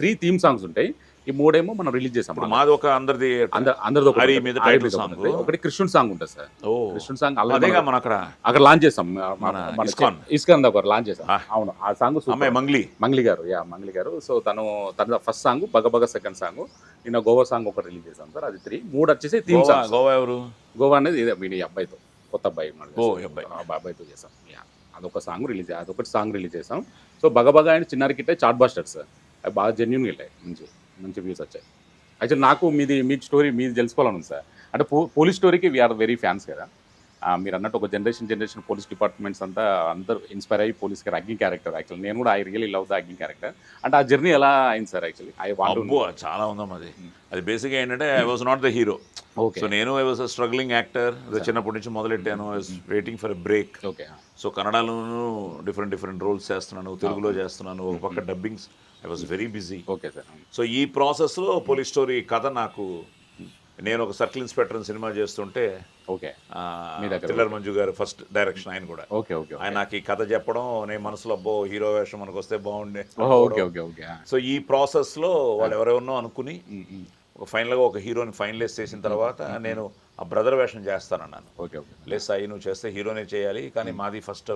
3 థీమ్ సాంగ్స్ ఉంటాయి. ఈ 3 ఏమో మనం రిలీజ్ చేసాం. మాది ఒక అందరిది ఒకటి కృష్ణుడు సాంగ్ ఉంటుంది సార్. కృష్ణుడు సాంగ్ మనం అక్కడ లాంచ్ చేసాం. ఇస్కాన్ దగ్గర లాంచ్ చేసాం. అవును. ఆ సాంగ్ మంగ్లీ గారు. సో తన ఫస్ట్ సాంగ్ బగబగ, సెకండ్ సాంగ్ నిన్న గోవా సాంగ్ ఒకటి రిలీజ్ చేసాం సార్. అది 3 వచ్చేసి థీమ్ సాంగ్. గోవా అనేది మీ అబ్బాయితో, కొత్త అబ్బాయితో చేసాం. అదొక సాంగ్ రిలీజ్, అదొకటి సాంగ్ రిలీజ్ చేసాం. సో బగబగ అండ్ చిన్నారి కిట్టే చాట్ బాస్టర్స్ సార్. అవి బాగా జెన్యున్గా వెళ్ళాయి, మంచి వ్యూస్ వచ్చాయి. యాక్చువల్లీ నాకు మీ స్టోరీ తెలుసుకోవాలని ఉంది సార్. అంటే పోలీస్ స్టోరీకి వీఆర్ వెరీ ఫ్యాన్స్ కదా. మీరు అన్నట్టు ఒక జనరేషన్ పోలీస్ డిపార్ట్మెంట్స్ అంతా అందరూ ఇన్స్పైర్ అయ్యి పోలీస్ అగ్ని క్యారెక్టర్ యాక్చువల్లీ నేను కూడా ఐ రియలీ లవ్ ద అగ్ని క్యారెక్టర్. అంటే ఆ జర్నీ ఎలా అయింది సార్ యాక్చువల్లీ? అబ్బో చాలా ఉందాం అది బేసిక్గా ఏంటంటే I was not the hero. Okay. So నేను I was a struggling actor. చిన్నప్పటి నుంచి మొదలెట్టాను. I was waiting for a break. Okay. So కన్నడలోనూ డిఫరెంట్ రోల్స్ చేస్తున్నాను, తెలుగులో చేస్తున్నాను, ఒక పక్క dubbings. I was very busy. Okay sir. So ఈ ప్రాసెస్లో పోలీస్ స్టోరీ కథ నాకు, నేను ఒక సర్కిల్ ఇన్స్పెక్టర్ సినిమా చేస్తుంటే ఓకే థ్రిల్లర్ మంజు గారు ఫస్ట్ డైరెక్షన్, ఆయన కూడా. Okay okay. ఆయన నాకు ఈ కథ చెప్పడం, నేను మనసులో అబ్బో హీరో వేషం మనకు వస్తే బాగుండే. Okay okay okay. సో ఈ ప్రాసెస్లో వాళ్ళు ఎవరెవరినో అనుకుని ఒక ఫైనల్గా ఒక హీరోని ఫైనలైజ్ చేసిన తర్వాత నేను ఆ బ్రదర్ వేషం చేస్తానన్నాను. Okay okay. లేదు సాయి నువ్వు చేస్తే హీరోనే చేయాలి, కానీ మాది ఫస్ట్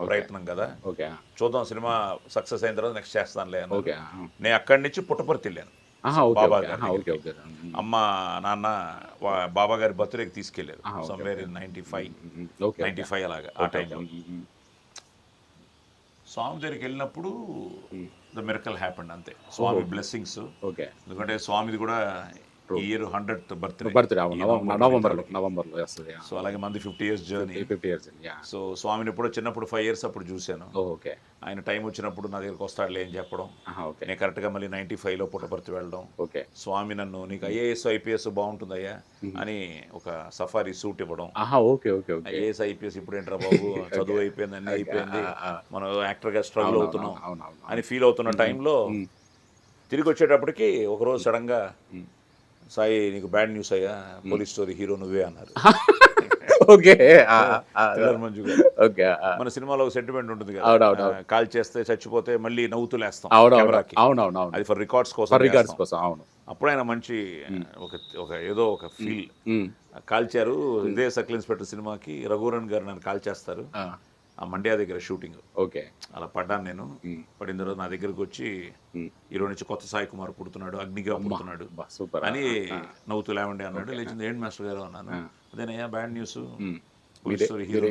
ప్రయత్నం కదా, ఓకే చూద్దాం సినిమా సక్సెస్ అయిన తర్వాత నెక్స్ట్ చేస్తానులే అని. ఓకే. నేను అక్కడి నుంచి పుట్టపర్తి వెళ్ళాను. బాబా గారి అమ్మ నాన్న బాబా గారి బర్త్డేకి తీసుకెళ్లారు సమ్వేర్ ఇన్ 95 అలాగా ఆ టైంలో. స్వామి దగ్గరికి వెళ్ళినప్పుడు ద మిరకల్ హ్యాపెండ్ అంతే. స్వామి బ్లెస్సింగ్స్. ఓకే. ఎందుకంటే స్వామిది కూడా ఈ ఇయర్ 100th బర్త్డే నవంబర్లో వస్తుంది. సో అలాగే మంది 50 years జర్నీ. 50 years. సో స్వామిని ఎప్పుడో చిన్నప్పుడు 5 years అప్పుడు చూశాను. ఓకే. ఆయన టైం వచ్చినప్పుడు నా దగ్గరికి వస్తాడులే అని చెప్పడం. ఓకే. నేను కరెక్ట్గా మళ్ళీ 95లో పుట్టపర్తి వెళ్ళడం. ఓకే. స్వామి నన్ను నీకు ఐఏఎస్ ఐపీఎస్ బాగుంటుందయ్యా అని ఒక సఫారీ సూట్ ఇవ్వడం. Okay okay okay. IAS IPS ఇప్పుడు ఏంట్రా బాబు, చదువు అయిపోయింది, అన్నీ అయిపోయింది, మనం యాక్టర్గా స్ట్రగుల్ అవుతున్నాం అని ఫీల్ అవుతున్న టైంలో తిరిగి వచ్చేటప్పటికి ఒకరోజు సడన్గా సాయి నీకు బ్యాడ్ న్యూస్ అయ్యా, పోలీస్ స్టోరీ హీరో నువ్వే అన్నారు. ఓకే. మంజు గారు. ఓకే. మన సినిమాలో ఒక సెంటిమెంట్ ఉంటుంది కదా, కాల్ చేస్తే చచ్చిపోతే మళ్ళీ నవ్వుతూ లేస్తాం కెమెరాకి. అవునవును. అది ఫర్ రికార్డ్స్ కోసం. అవును. అప్పుడు ఆయన మంచి ఒక ఏదో ఒక ఫీల్ కాల్చారు. ఇదే సర్కిల్ ఇన్స్పెక్టర్ సినిమాకి రఘువరన్ గారు నన్ను కాల్ చేస్తారు ఆ మండ్యా దగ్గర షూటింగ్. ఓకే. అలా పడ్డాను నేను. పడిన తర్వాత నా దగ్గరకు వచ్చి హీరో నుంచి కొత్త సాయి కుమార్ పుడుతున్నాడు, అగ్నిగా పుడుతున్నాడు అని నవ్వుతూ లేవండి అన్నాడు. లేచింది ఏంటి మాస్టర్ గారు అన్నాను. అదేనయ్యా బ్యాడ్ న్యూస్, హీరో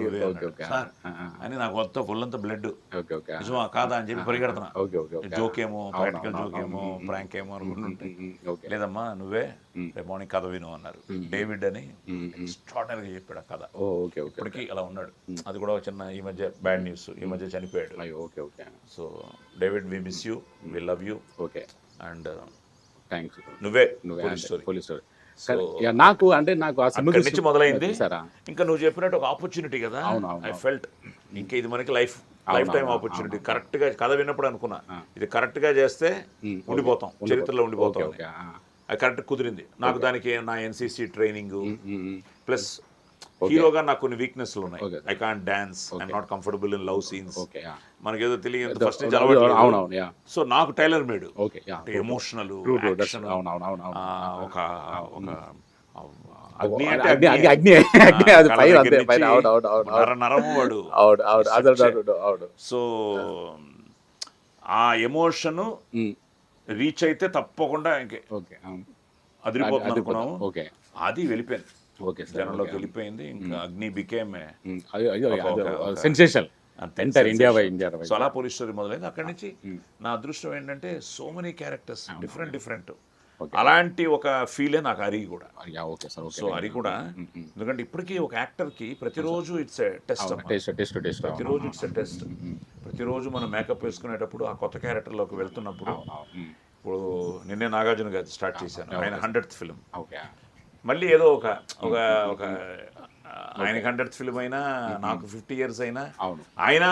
అని నాకు మొత్తం ఫుల్లంతా బ్లడ్. నిజమా కాదా అని చెప్పి పరిగెడుతున్నా. జోకేమో, ప్రాక్టికల్ జోకేమో, ప్రాంక్ ఏమో అనుకుంటుంటే లేదమ్మా నువ్వే రేపు మార్నింగ్ కథ విను అన్నారు. డేవిడ్ అని ఎక్స్ట్రాడినరీగా చెప్పాడు ఆ కథ. ఇప్పటికీ అలా ఉన్నాడు. అది కూడా ఒక చిన్న ఈ మధ్య బ్యాడ్ న్యూస్, ఈ మధ్య చనిపోయాడు. So David we miss you, we love you. And thanks. నువ్వే పోలీస్ స్టోరీ నాకు అంటే నాకు అక్కడి నుంచి మొదలైంది. ఇంకా నువ్వు చెప్పినట్టు ఒక ఆపర్చునిటీ కదా, ఐ ఫెల్ట్ ఇంకా ఇది మనకి లైఫ్ టైం ఆపర్చునిటీ. కరెక్ట్ గా కథ విన్నప్పుడు అనుకున్నా ఇది కరెక్ట్ గా చేస్తే ఉండిపోతాం, చరిత్రలో ఉండిపోతాం. అది కరెక్ట్ కుదిరింది నాకు. దానికి నా ఎన్సీసీ ట్రైనింగ్ ప్లస్ హీరోగా నాకు కొన్ని వీక్నెస్లు ఉన్నాయి. I can't dance, I'm not comfortable in love scenes. మనకేదో తెలియదు ఫస్ట్ నుంచి అలవాటు. సో నాకు టైలర్ మేడ్ ఎమోషనల్ ఒక అగ్ని అంటే నరము వాడు. సో ఆ ఎమోషన్ రీచ్ అయితే తప్పకుండా ఇంకే అదిరిపోతుంది అనుకున్నాము. అది వెళ్ళిపోయింది, జనంలోకి వెళ్ళిపోయింది. ఇంకా అగ్ని became sensation entire India. So అలా పోలీస్ స్టోరీ మొదలైంది. అక్కడి నుంచి నా అదృష్టం ఏంటంటే సో మెనీ క్యారెక్టర్స్ డిఫరెంట్. అలాంటి ఒక ఫీలే నాకు హరి కూడా. సో హరి కూడా ఎందుకంటే ఇప్పటికీ ఒక యాక్టర్కి ప్రతిరోజు ఇట్స్ టెస్ట్. ప్రతిరోజు ఇట్స్ టెస్ట్. ప్రతిరోజు మనం మేకప్ వేసుకునేటప్పుడు ఆ కొత్త క్యారెక్టర్లోకి వెళ్తున్నప్పుడు, ఇప్పుడు నిన్నే నాగార్జున గారు స్టార్ట్ చేశాను, ఆయన 100th ఫిల్మ్. మళ్ళీ ఏదో ఒక ఆయనకి 100th ఫిల్మ్ అయినా నాకు 50 years అయినా ఆయన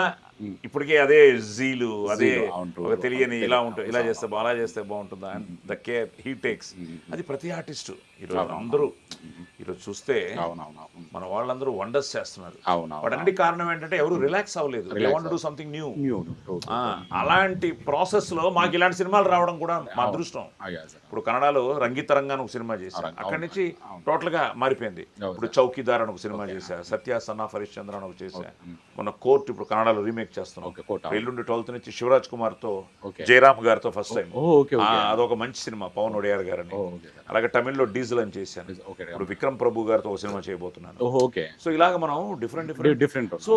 ఇప్పటికే అదే జీలు, అదే ఒక తెలియని ఇలా ఉంటుంది, ఇలా చేస్తే అలా చేస్తే బాగుంటుందా అని ద కేర్ హీ టేక్స్. అది ప్రతి ఆర్టిస్టు ఈరోజు అందరూ ఈరోజు చూస్తే మన వాళ్ళందరూ వండర్స్ చేస్తున్నారు. వాటన్నిటి కారణం ఏంటంటే ఎవరు రిలాక్స్ అవ్వలేదు, they want to do something new. అలాంటి ప్రాసెస్ లో మాకు ఇలాంటి సినిమాలు రావడం కూడా మా అదృష్టం. ఇప్పుడు కన్నడలో రంగితరంగా ఒక సినిమా చేశాను, అక్కడి నుంచి టోటల్ గా మారిపోయింది. ఇప్పుడు చౌకీదార్ అని ఒక సినిమా చేశా, సత్య సన్ ఆఫ్ హరిశ్చంద్ర అని ఒక చేశా, మొన్న కోర్టు ఇప్పుడు కన్నడలో రీమేక్ చేస్తున్నాం. ఎల్లుండి 12th నుంచి శివరాజ్ కుమార్ తో, జయరామ్ గారితో ఫస్ట్ టైం. అదొక మంచి సినిమా, పవన్ ఒడియార్ గారని. అలాగే తమిళ్లో డీజిల్ అని చేశాను. ఇప్పుడు విక్రమ్ ప్రభు గారితో ఒక సినిమా చేయబోతున్నాను. సో ఇలాగ మనం డిఫరెంట్. సో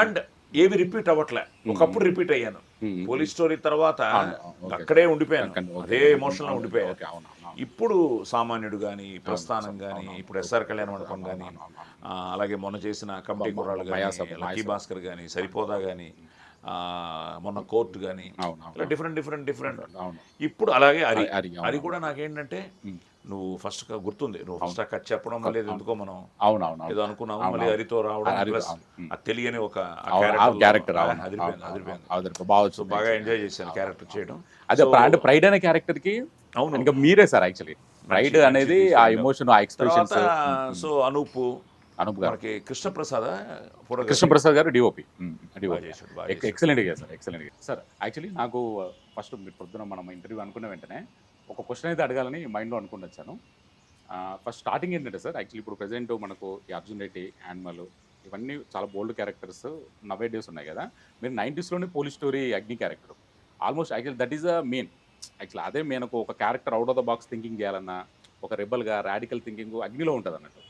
అండ్ ఏవి రిపీట్ అవ్వట్లే. ఒకప్పుడు రిపీట్ అయ్యాను పోలీస్ స్టోరీ తర్వాత, అక్కడే ఉండిపోయాను, అదే ఎమోషనల్ ఉండిపోయాను. ఇప్పుడు సామాన్యుడు కానీ ప్రస్థానం కానీ ఇప్పుడు ఎస్ఆర్ కళ్యాణ మండపం కానీ అలాగే మొన్న చేసిన కమిటీ కుర్రాళ్ళు కానీ లక్కీ భాస్కర్ కానీ సరిపోదా కానీ మొన్న కోర్టు కానీ ఇలా డిఫరెంట్ ఇప్పుడు అలాగే అది కూడా నాకేంటంటే నువ్వు ఫస్ట్ గుర్తుంది నువ్వు ఫస్ట్ కట్ చెప్పడం మళ్ళీ ఎందుకో మనం ఏదో అనుకున్నాము మళ్ళీ హరితో రావడం ప్లస్ అది తెలియని ఒక క్యారెక్టర్ బాగా ఎంజాయ్ చేశాను క్యారెక్టర్ చేయడం. అదే అంటే ప్రైడ్ అనే క్యారెక్టర్ కి అవును ఇంకా మీరే సార్ యాక్చువల్లీ ప్రైడ్ అనేది ఆ ఎమోషన్ ఆ ఎక్స్ప్రెషన్స్. సో అనూప్ మనకి కృష్ణప్రసాద్ గారు డిఓపి ఎక్సలెంట్ చేశారు ఎక్సలెంట్ సార్. యాక్చువల్లీ నాకు ఫస్ట్ మీరు పొద్దున మనం ఇంటర్వ్యూ అనుకున్న వెంటనే ఒక క్వశ్చన్ అయితే అడగాలని మైండ్లో అనుకుని వచ్చాను. ఫస్ట్ స్టార్టింగ్ ఏంటంటే సార్ యాక్చువల్లీ ఇప్పుడు ప్రెజెంట్ మనకు ఈ అర్జున్ రెడ్డి, యానిమల్ ఇవన్నీ చాలా బోల్డ్ క్యారెక్టర్స్ నవే డేస్ ఉన్నాయి కదా. మీరు 90s పోలీస్ స్టోరీ అగ్ని character almost actually that is a main actually అదే మనకు ఒక character out of the box thinking చేయాలన్నా ఒక రెబల్గా రాడికల్ థింకింగ్ అగ్నిలో ఉంటుంది అన్నట్టు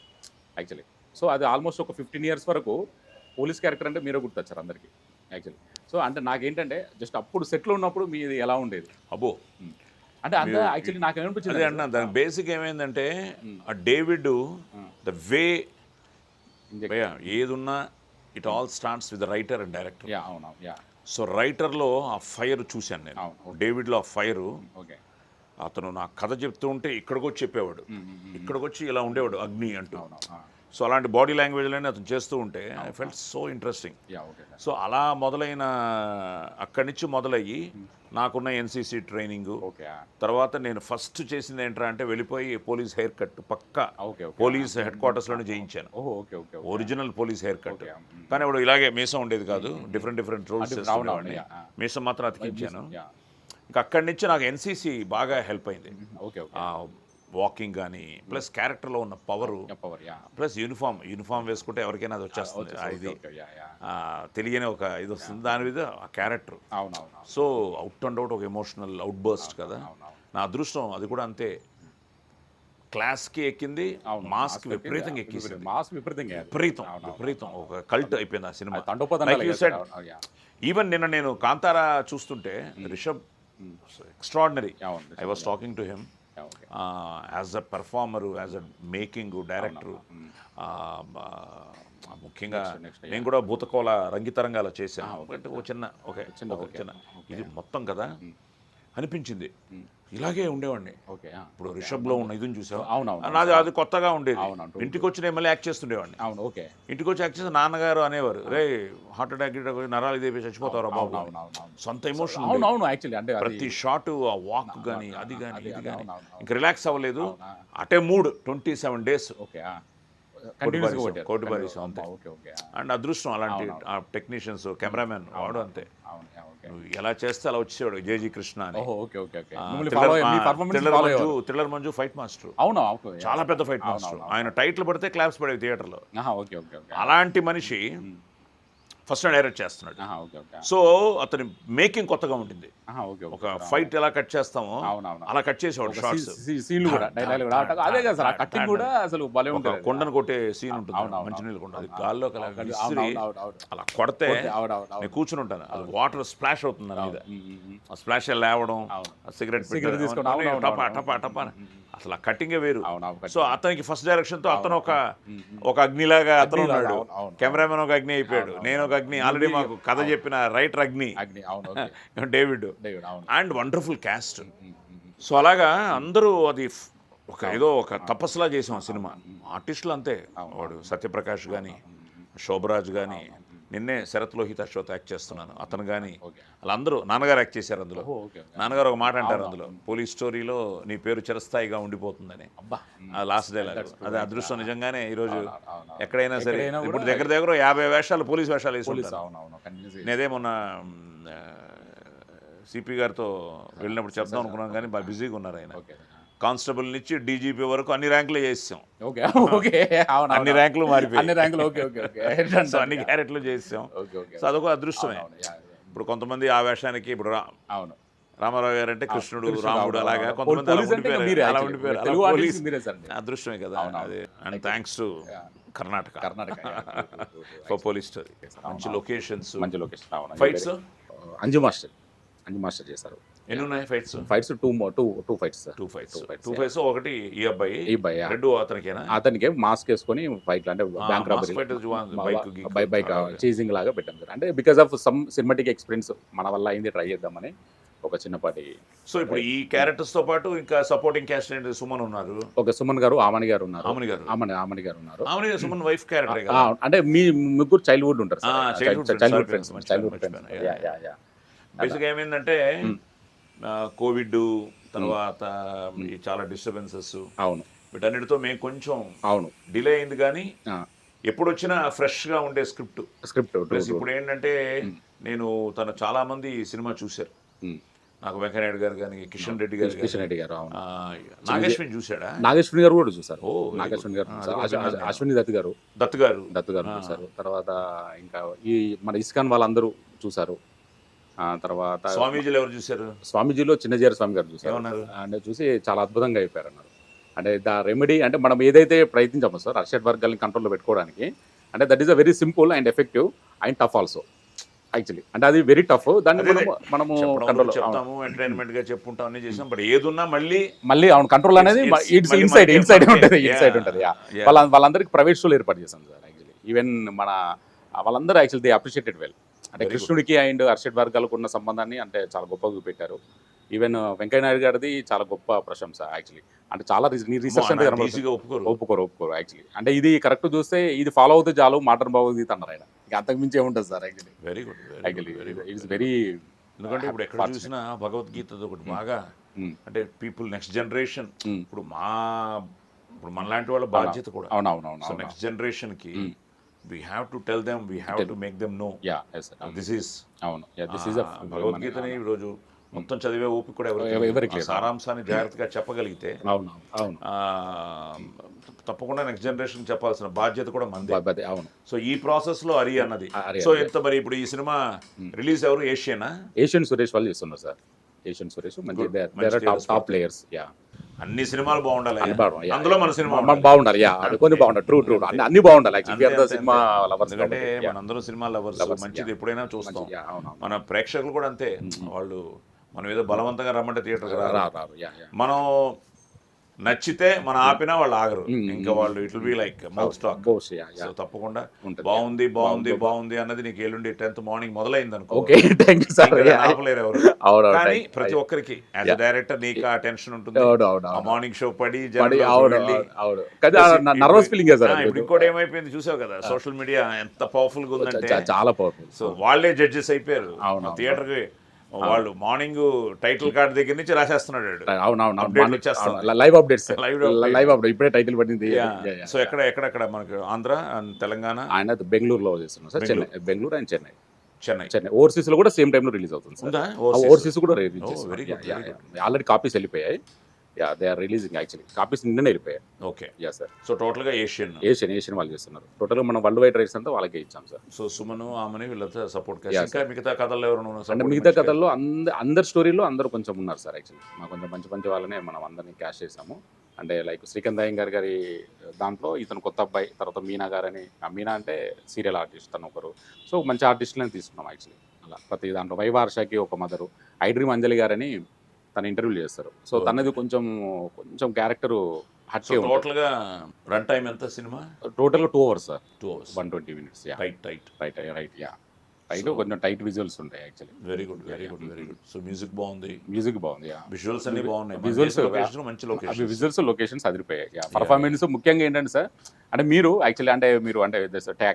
యాక్చువల్లీ. సో అది ఆల్మోస్ట్ ఒక 15 years వరకు పోలీస్ క్యారెక్టర్ అంటే మీరే గుర్తొచ్చారు అందరికీ యాక్చువల్లీ. సో అంటే నాకేంటంటే జస్ట్ అప్పుడు సెట్లో ఉన్నప్పుడు మీది ఎలా ఉండేది అబ్బో అంటే అంత యాక్చువల్లీ నాకు ఏమనిపించింది అన్న దాని బేసిక్ ఏమైందంటే ఆ డేవిడ్ ద వే ఏదున్నా it all starts with writer and director. అవును సో రైటర్లో ఆ ఫైర్ చూశాను నేను, డేవిడ్లో ఆ ఫైరు. ఓకే అతను నా కథ చెప్తూ ఉంటే ఇక్కడికి వచ్చి చెప్పేవాడు, ఇక్కడికి వచ్చి ఇలా ఉండేవాడు అగ్ని అంటూ. సో అలాంటి బాడీ లాంగ్వేజ్లోనే అతను చేస్తూ ఉంటే I felt so interesting. So అలా మొదలైన అక్కడి నుంచి మొదలయ్యి నాకున్న ఎన్సీసీ ట్రైనింగు తర్వాత నేను ఫస్ట్ చేసింది ఏంట్రా అంటే వెళ్ళిపోయి పోలీస్ హెయిర్ కట్ పక్కా పోలీస్ హెడ్ క్వార్టర్స్లోనే చేయించాను, ఒరిజినల్ పోలీస్ హెయిర్ కట్. కానీ ఇప్పుడు ఇలాగే మీసం ఉండేది కాదు, డిఫరెంట్ రోల్స్ చేస్తుండేవాడిని, మీసం మాత్రం అతికించాను. ఇంకా అక్కడి నుంచి నాకు ఎన్సీసీ బాగా హెల్ప్ అయింది. వాకింగ్ కానీ ప్లస్ క్యారెక్టర్లో ఉన్న పవరు ప్లస్ యూనిఫామ్ వేసుకుంటే ఎవరికైనా అది వచ్చేస్తుంది, ఇది తెలియని ఒక ఇది వస్తుంది దాని మీద ఆ character. So out and out ఒక ఎమోషనల్ అవుట్ బర్స్ట్ కదా. నా అదృష్టం అది కూడా అంతే, క్లాస్కి ఎక్కింది, మాస్క్ విపరీతంగా ఎక్కింది, విపరీతం ఒక కల్ట్ అయిపోయింది ఆ సినిమా. ఈవెన్ నిన్న నేను కాంతారా చూస్తుంటే Rishab extraordinary, I was talking to him as a performer, as a making director. ముఖ్యంగా నేను కూడా భూతకోల రంగితరంగాలో చేశాను, బట్ ఒక చిన్న ఇది మొత్తం కదా అనిపించింది. ఇలాగే ఉండేవాడిని. ఇప్పుడు రిషబ్లో ఉన్న ఇది చూసావు, నాది అది కొత్తగా ఉండేది. ఇంటికి వచ్చి నేను మళ్ళీ యాక్ట్ చేస్తుండేవాడిని. ఇంటికి వచ్చి యాక్ట్ చేస్తే నాన్నగారు అనేవారు, రే హార్ట్ అటాక్ నరాలు ఇదే చచ్చిపోతారు బాబు. సొంత ఎమోషన్ ప్రతి షాట్, ఆ వాక్ కానీ అది కానీ ఇది కానీ ఇంకా రిలాక్స్ అవ్వలేదు. అటే మూడ్ 27 days కోటిబారీస్ అంతే. అండ్ అదృష్టం అలాంటి టెక్నీషియన్స్, కెమెరామెన్ వాడు అంతే, నువ్వు ఎలా చేస్తే అలా వచ్చేవాడు. జేజీ కృష్ణ అని థ్రిల్లర్ మంజు ఫైట్ మాస్టర్, చాలా పెద్ద ఫైట్ మాస్టర్. ఆయన టైటిల్ పడితే క్లాప్స్ పడేవి థియేటర్లో. అలాంటి మనిషి ఫస్ట్ డైరెక్ట్ చేస్తున్నాడు. సో అతని మేకింగ్ కొత్తగా ఉంటుంది. ఒక ఫైట్ ఎలా కట్ చేస్తామో అలా కట్ చేసేవాడు షార్ట్స్. కొండను కొట్టే సీన్ ఉంటుంది, మంచినీళ్ళు కొండ, అది గాల్లో అలా కొడితే నేను కూర్చుని ఉంటాను, అది వాటర్ స్ప్లాష్ అవుతుంది దాని మీద. ఆ స్ప్లాష్ లేవడం, సిగరెట్ టపా టపా టపా, అసలు ఆ కట్టింగే వేరు. సో అతనికి ఫస్ట్ డైరెక్షన్ తో అతను ఒక అగ్నిలాగా అతను ఉన్నాడు, కెమెరామెన్ ఒక అగ్ని అయిపోయాడు, నేను ఒక అగ్ని. ఆల్రెడీ మాకు కథ చెప్పిన రైటర్ అగ్ని David, and wonderful caste. So అలాగా అందరూ అది ఏదో ఒక తపస్సులా చేసాం ఆ సినిమా. ఆర్టిస్టులు అంతే, వాడు సత్యప్రకాష్ కానీ, శోభరాజ్ కానీ, నిన్నే శరత్ లోహిత్ అశ్వత్ యాక్ట్ చేస్తున్నాను, అతను కానీ వాళ్ళందరూ. నాన్నగారు యాక్ట్ చేశారు అందులో. నాన్నగారు ఒక మాట అంటారు అందులో, పోలీస్ స్టోరీలో నీ పేరు చిరస్థాయిగా ఉండిపోతుందని, లాస్ట్ డైలాగ్. అదే అదృష్టం నిజంగానే. ఈరోజు ఎక్కడైనా సరే ఇప్పుడు దగ్గర 50 వేషాలు పోలీస్ వేషాలు వేసుకుంటారు. నేనే మొన్న సిపి గారితో వెళ్ళినప్పుడు చెప్దాం అనుకున్నాను కానీ బాగా బిజీగా ఉన్నారు ఆయన. కానిస్టేబుల్ నుంచి డీజీపీ వరకు అన్ని ర్యాంకులు చేసాం, అన్ని ర్యాంకులు మారిపోయాయి, సో అన్ని క్యారెక్టర్లు చేసాం. సో అదొక అదృష్టమే. ఇప్పుడు కొంతమంది ఆ వేషానికి ఇప్పుడు రామారావు గారు అంటే కృష్ణుడు, రాముడు, అలాగా కొంతమంది అలా ఉండిపోయారు. అదృష్టమే కదా అది. And thanks to Karnataka for police story. మంచి లొకేషన్స్, ఫైట్స్. అంజు మాస్టర్ చేశారు. ఎన్ని ఉన్నాయి fights? Fights two fights sir. Two fights ఒకటి ఈ అబ్బాయి ఈ అబ్బాయి రెండు అతనికేనా? అతనికి మాస్క్ వేసుకొని ఫైట్ అంటే బ్యాంక్ బైక్ చీజింగ్ లాగా పెట్టాం సార్. అంటే because of some cinematic experience మన వల్ల అయింది, ట్రై చేద్దామని ఒక చిన్నపాటి. సో ఇప్పుడు ఈ క్యారెక్టర్స్ తో పాటు ఇంకా సపోర్టింగ్ క్యాస్ట్ ఏంటి? సుమన్ ఉన్నారు, ఒక సుమన్ గారు, ఆమని గారు ఉన్నారు. ఆమని గారు ఉన్నారు. ఆమని గారు సుమన్ వైఫ్ క్యారెక్టర్ అంటే మీ ముగ్గురు చైల్డ్హుడ్ ఉంటారు సార్. Childhood friends. బేసిక్గా ఏమైందంటే కోవిడ్ తర్వాత ఈ చాలా డిస్టర్బెన్సెస్, అవును, వీటన్నిటితో మేము కొంచెం అవును డిలే అయింది. కానీ ఎప్పుడు వచ్చినా ఫ్రెష్ గా ఉండే స్క్రిప్ట్ ప్లస్ ఇప్పుడు ఏంటంటే నేను చాలా మంది సినిమా చూశారు. నాకు వెంకయ్యనాయుడు గారు కానీ, కిషన్ రెడ్డి గారు, నాగేశ్వరి చూశాడా? నాగేశ్వరి గారు కూడా చూసారు. నాగేశ్వరి గారు, అశ్విని దత్ గారు చూసారు. తర్వాత ఇంకా ఈ మన ఇస్కాన్ వాళ్ళందరూ చూసారు. తర్వాత స్వామీజీలు ఎవరు చూశారు? స్వామీజీలో చిన్నజీర స్వామి గారు చూసారు. అంటే చూసి చాలా అద్భుతంగా అయిపోయారు అన్నారు. అంటే ద రెమెడీ అంటే మనం ఏదైతే ప్రయత్నించామో సార్ అర్షడ్ వర్గాలని కంట్రోల్లో పెట్టుకోవడానికి, అంటే that is a very simple and effective and tough also actually. అంటే అది వెరీ టఫ్. దాన్ని మనము కంట్రోల్ చెప్తాము, ఎంటర్టైన్మెంట్ గా చెప్పుకుంటాం, అన్ని చేసాం. బట్ ఏదున్నా మళ్ళీ అవును కంట్రోల్ అనేది ఇన్సైడ్ ఉంటుంది. వాళ్ళందరికీ ప్రైవేట్ షోలు ఏర్పాటు చేశాం సార్ యాక్చువల్లీ. ఈవెన్ మన వాళ్ళందరూ యాక్చువల్లీ దే అప్రిషియేటెడ్ వెల్. అంటే కృష్ణుడికి అండ్ అర్షడ్ వర్గాలకు ఉన్న సంబంధాన్ని అంటే చాలా గొప్పగా చూపెట్టారు. ఈవెన్ వెంకయ్యనాయుడు గారిది చాలా గొప్ప ప్రశంస యాక్చువల్లీ. అంటే చాలా రీసెర్చ్ అంటే ఒప్పుకోరు యాక్చువల్లీ. అంటే ఇది కరెక్ట్ చూస్తే ఇది ఫాలో అవుతే చాలు మోడర్న్ భగవద్గీత అన్నారు ఆయన. ఇంకా అంతకు మించి ఏముంటుంది sir actually. Very good it's very. ఎందుకంటే ఇప్పుడు ఎక్కడ చూసినా భగవద్గీత ఒకటి బాగా అంటే పీపుల్ నెక్స్ట్ జనరేషన్ ఇప్పుడు మనలాంటి వాళ్ళ బాధ్యత కూడా. అవునవును. సో నెక్స్ట్ జనరేషన్ కి we have to tell them, we have to make them know. This is భగవద్గీతని ఈరోజు మొత్తం చదివే ఓపిక కూడా ఎవరికి సారాంశాన్ని జాగ్రత్తగా చెప్పగలిగితే తప్పకుండా నెక్స్ట్ జనరేషన్ చెప్పాల్సిన బాధ్యత కూడా మనది. అవును. సో ఈ ప్రాసెస్ లో హరి అన్నది. సో ఎంత మరి ఇప్పుడు ఈ సినిమా రిలీజ్ ఎవరు? ఏషియన్ సురేష్ వాళ్ళు చేస్తున్నారు sir. Asian Suresh top players. అన్ని సినిమాలు బాగుండాలి, అందులో మన సినిమా బాగుండాలి. కొన్ని బాగుండాలి. ట్రూ అన్ని బాగుండాలి. సినిమా లవర్స్ ఎందుకంటే మనందరం సినిమా లవర్స్, మంచిది ఎప్పుడైనా చూస్తాం. మన ప్రేక్షకులు కూడా అంతే. వాళ్ళు మనం ఏదో బలవంతంగా రమ్మంటే థియేటర్ రారు. మనం నచ్చితే మన ఆపినా వాళ్ళు ఆగరు. ఇంకా వాళ్ళు it will be like mouth talk. So తప్పకుండా బాగుంది అన్నది నీకు ఎల్లుండి 10th మార్నింగ్ మొదలైంది అనుకో, ఆపలేరు ఎవరు. కానీ ప్రతి ఒక్కరికి యాజ్ అ డైరెక్టర్ నీకు ఆ టెన్షన్ ఉంటుంది. ఆ మార్నింగ్ షో పడి నర్వస్ ఫీలింగ్. ఇప్పుడు ఇంకోటి ఏమైపోయింది చూసావు కదా, సోషల్ మీడియా ఎంత పవర్ఫుల్ గా ఉందంటే చాలా పవర్ఫుల్. సో వాళ్ళే జడ్జెస్ అయిపోయారు థియేటర్ కి. వాళ్ళు మార్నింగ్ టైటిల్ కార్డ్ దగ్గర నుంచి రాసేస్తున్నాడు. లైవ్ అప్డేట్స్ ఇప్పుడే టైటిల్ పడింది. సో ఎక్కడ మనకు ఆంధ్ర అండ్ తెలంగాణ. ఆయన బెంగళూరులో చేస్తున్నాం sir. Bengaluru and Chennai overseas లో కూడా సేమ్ టైమ్ లో రిలీజ్ అవుతుంది. ఓవర్సీస్ కూడా ఆల్రెడీ కాపీస్ వెళ్ళిపోయాయి. They are releasing actually. Copies నిన్ననే వెళ్ళిపోయాయి. Okay sir. సో టోటల్ గా ఏషియన్ వాళ్ళు చేస్తున్నారు. టోటల్ గా మనం వరల్డ్ వైడ్ రైట్స్ అంతా వాళ్ళకే ఇచ్చాం సార్. సో సుమను ఆమెని వీళ్ళతో సపోర్ట్. మిగతా కథల్లో ఎవరు? అంటే మిగతా కథల్లో అందరి స్టోరీలో అందరూ కొంచెం ఉన్నారు సార్ యాక్చువల్లీ. మాకు కొంచెం మంచి వాళ్ళనే మనం అందరినీ క్యాష్ చేసాము. అంటే లైక్ శ్రీకాంత్ అయ్యంగార్ గారి దాంట్లో ఇతను కొత్త అబ్బాయి, తర్వాత మీనా గారని. మీనా అంటే సీరియల్ ఆర్టిస్ట్ తను ఒకరు. సో మంచి ఆర్టిస్టులని తీసుకున్నాం యాక్చువల్లీ. అలా ప్రతి దాంట్లో వైవార్షకి ఒక మదరు, ఐడ్రీమ్ అంజలి గారని తన ఇంటర్వ్యూలు చేస్తారు. సో తనది కొంచెం క్యారెక్టర్ హట్కే. టోటల్ గా రన్ టైం ఎంత సినిమా? టోటల్ గా 2 hours సార్. 120 minutes. రైట్ కొంచెం టైట్ విజువల్స్ ఉంటాయి actually. Very good. So music బాగుంది. విజువల్స్ అన్ని బాగున్నాయి. Visuals locations అదిరిపోయాయి. పర్ఫార్మెన్స్ ముఖ్యంగా ఏంటంటే సార్, అంటే మీరు యాక్చువల్లీ అంటే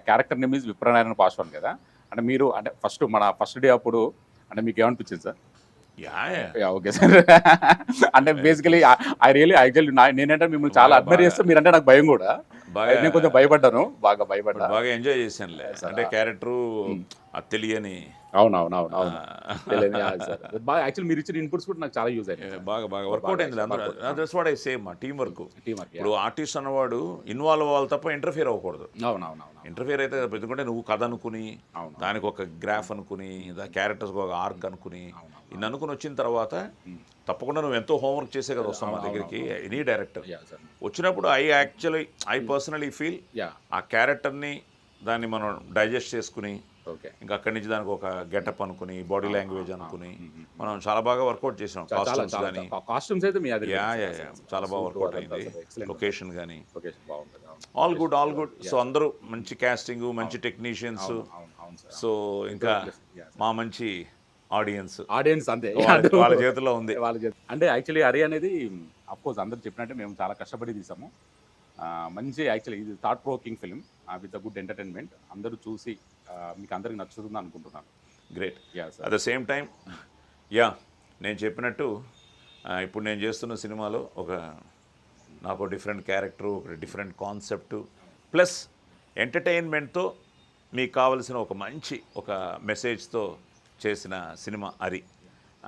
character name is Vipranarayana Paswan కదా. అంటే మీరు అంటే ఫస్ట్ డే అప్పుడు అంటే మీకు ఏమనిపించింది సార్? Okay sir. అంటే బేసికలీ నేనంటే మిమ్మల్ని చాలా అడ్మైర్ చేస్తే, మీరంటే నాకు భయం కూడా. నేను కొంచెం భయపడ్డాను, బాగా ఎంజాయ్ చేశాను. అంటే క్యారెక్టర్ తెలియని. అవును. యాక్చువల్లీ మీరు ఇచ్చిన ఇన్పుట్స్ కూడా నాకు చాలా యూజ్ అయ్యాయి. బాగా వర్కౌట్ అయింది. దట్స్ వాట్ ఐ సే, మా టీం వర్క్. ఇప్పుడు ఆర్టిస్ట్ అన్నవాడు ఇన్వాల్వ్ అవ్వాలి తప్ప ఇంటర్ఫియర్ అవ్వకూడదు. ఇంటర్ఫియర్ అయితే ఎందుకంటే నువ్వు కథ అనుకుని, దానికి ఒక గ్రాఫ్ అనుకుని, క్యారెక్టర్స్ ఒక ఆర్క్ అనుకుని, ఇన్ని అనుకుని వచ్చిన తర్వాత తప్పకుండా నువ్వు ఎంతో హోంవర్క్ చేసే కదా వస్తాం మా దగ్గరికి. ఎనీ డైరెక్టర్ వచ్చినప్పుడు ఐ పర్సనలీ ఫీల్ ఆ క్యారెక్టర్ని దాన్ని మనం డైజెస్ట్ చేసుకుని ఇంకా అక్కడి నుంచి దానికి ఒక గెటప్ అనుకుని, బాడీ లాంగ్వేజ్ అనుకుని, మనం చాలా బాగా వర్కౌట్ చేసాం. కాస్ట్యూమ్స్ కానీ కాస్ట్యూమ్స్ అయితే మీ అది యా చాలా బాగా వర్కౌట్ అయింది. లొకేషన్ కానీ లొకేషన్ బాగుంటుంది. All good. సో అందరూ మంచి కాస్టింగ్, మంచి టెక్నీషియన్స్. అవును సార్. సో ఇంకా మా మంచి ఆడియన్స్ అంతే వాళ్ళ చేతుల్లో ఉంది. అంటే యాక్చువల్లీ హరి అనేది అఫ్కోర్స్ అందరు చెప్పినట్టే మేము చాలా కష్టపడి తీసాము. మంచి యాక్చువల్లీ ఇది thought provoking film with good entertainment. అందరూ చూసి మీకు అందరికి నచ్చుతుంది అనుకుంటున్నాను. Great. Yeah sir. At the same time నేను చెప్పినట్టు ఇప్పుడు నేను చేస్తున్న సినిమాలో నాకు డిఫరెంట్ క్యారెక్టరు, ఒక డిఫరెంట్ కాన్సెప్టు, ప్లస్ ఎంటర్టైన్మెంట్తో మీకు కావలసిన ఒక మంచి మెసేజ్తో చేసిన cinema Hari.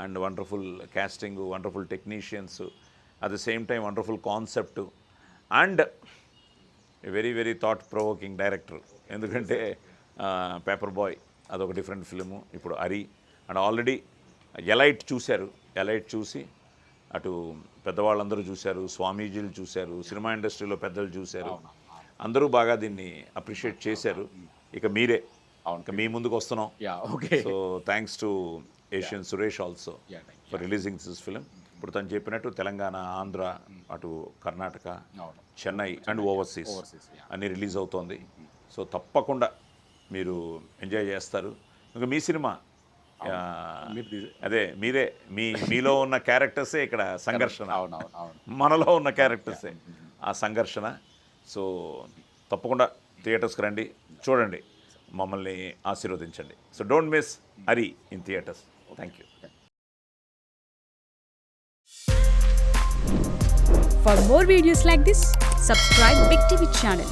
And wonderful casting, wonderful technicians, at the same time wonderful concept and very thought provoking director. ఎందుకంటే పేపర్ బాయ్ అదొక డిఫరెంట్ ఫిల్ము, ఇప్పుడు హరి. అండ్ ఆల్రెడీ ఎలైట్ చూశారు. ఎలైట్ చూసి అటు పెద్దవాళ్ళందరూ చూశారు, స్వామీజీలు చూశారు, సినిమా ఇండస్ట్రీలో పెద్దలు చూశారు, అందరూ బాగా దీన్ని అప్రిషియేట్ చేశారు. ఇక మీరే ఇక మీ ముందుకు వస్తున్నాం. So thanks to Asian Suresh also for releasing this film. ఇప్పుడు తను చెప్పినట్టు తెలంగాణ, ఆంధ్ర, అటు కర్ణాటక, చెన్నై అండ్ ఓవర్సీస్ అన్నీ రిలీజ్ అవుతోంది. సో తప్పకుండా మీరు ఎంజాయ్ చేస్తారు. ఇంకా మీ సినిమా అదే మీలో ఉన్న క్యారెక్టర్సే ఇక్కడ సంఘర్షణ, మనలో ఉన్న క్యారెక్టర్సే ఆ సంఘర్షణ. సో తప్పకుండా థియేటర్స్కి రండి, చూడండి, మమ్మల్ని ఆశీర్వదించండి. So don't miss Hari in theatres. Thank you. For more videos like this, subscribe Big TV channel.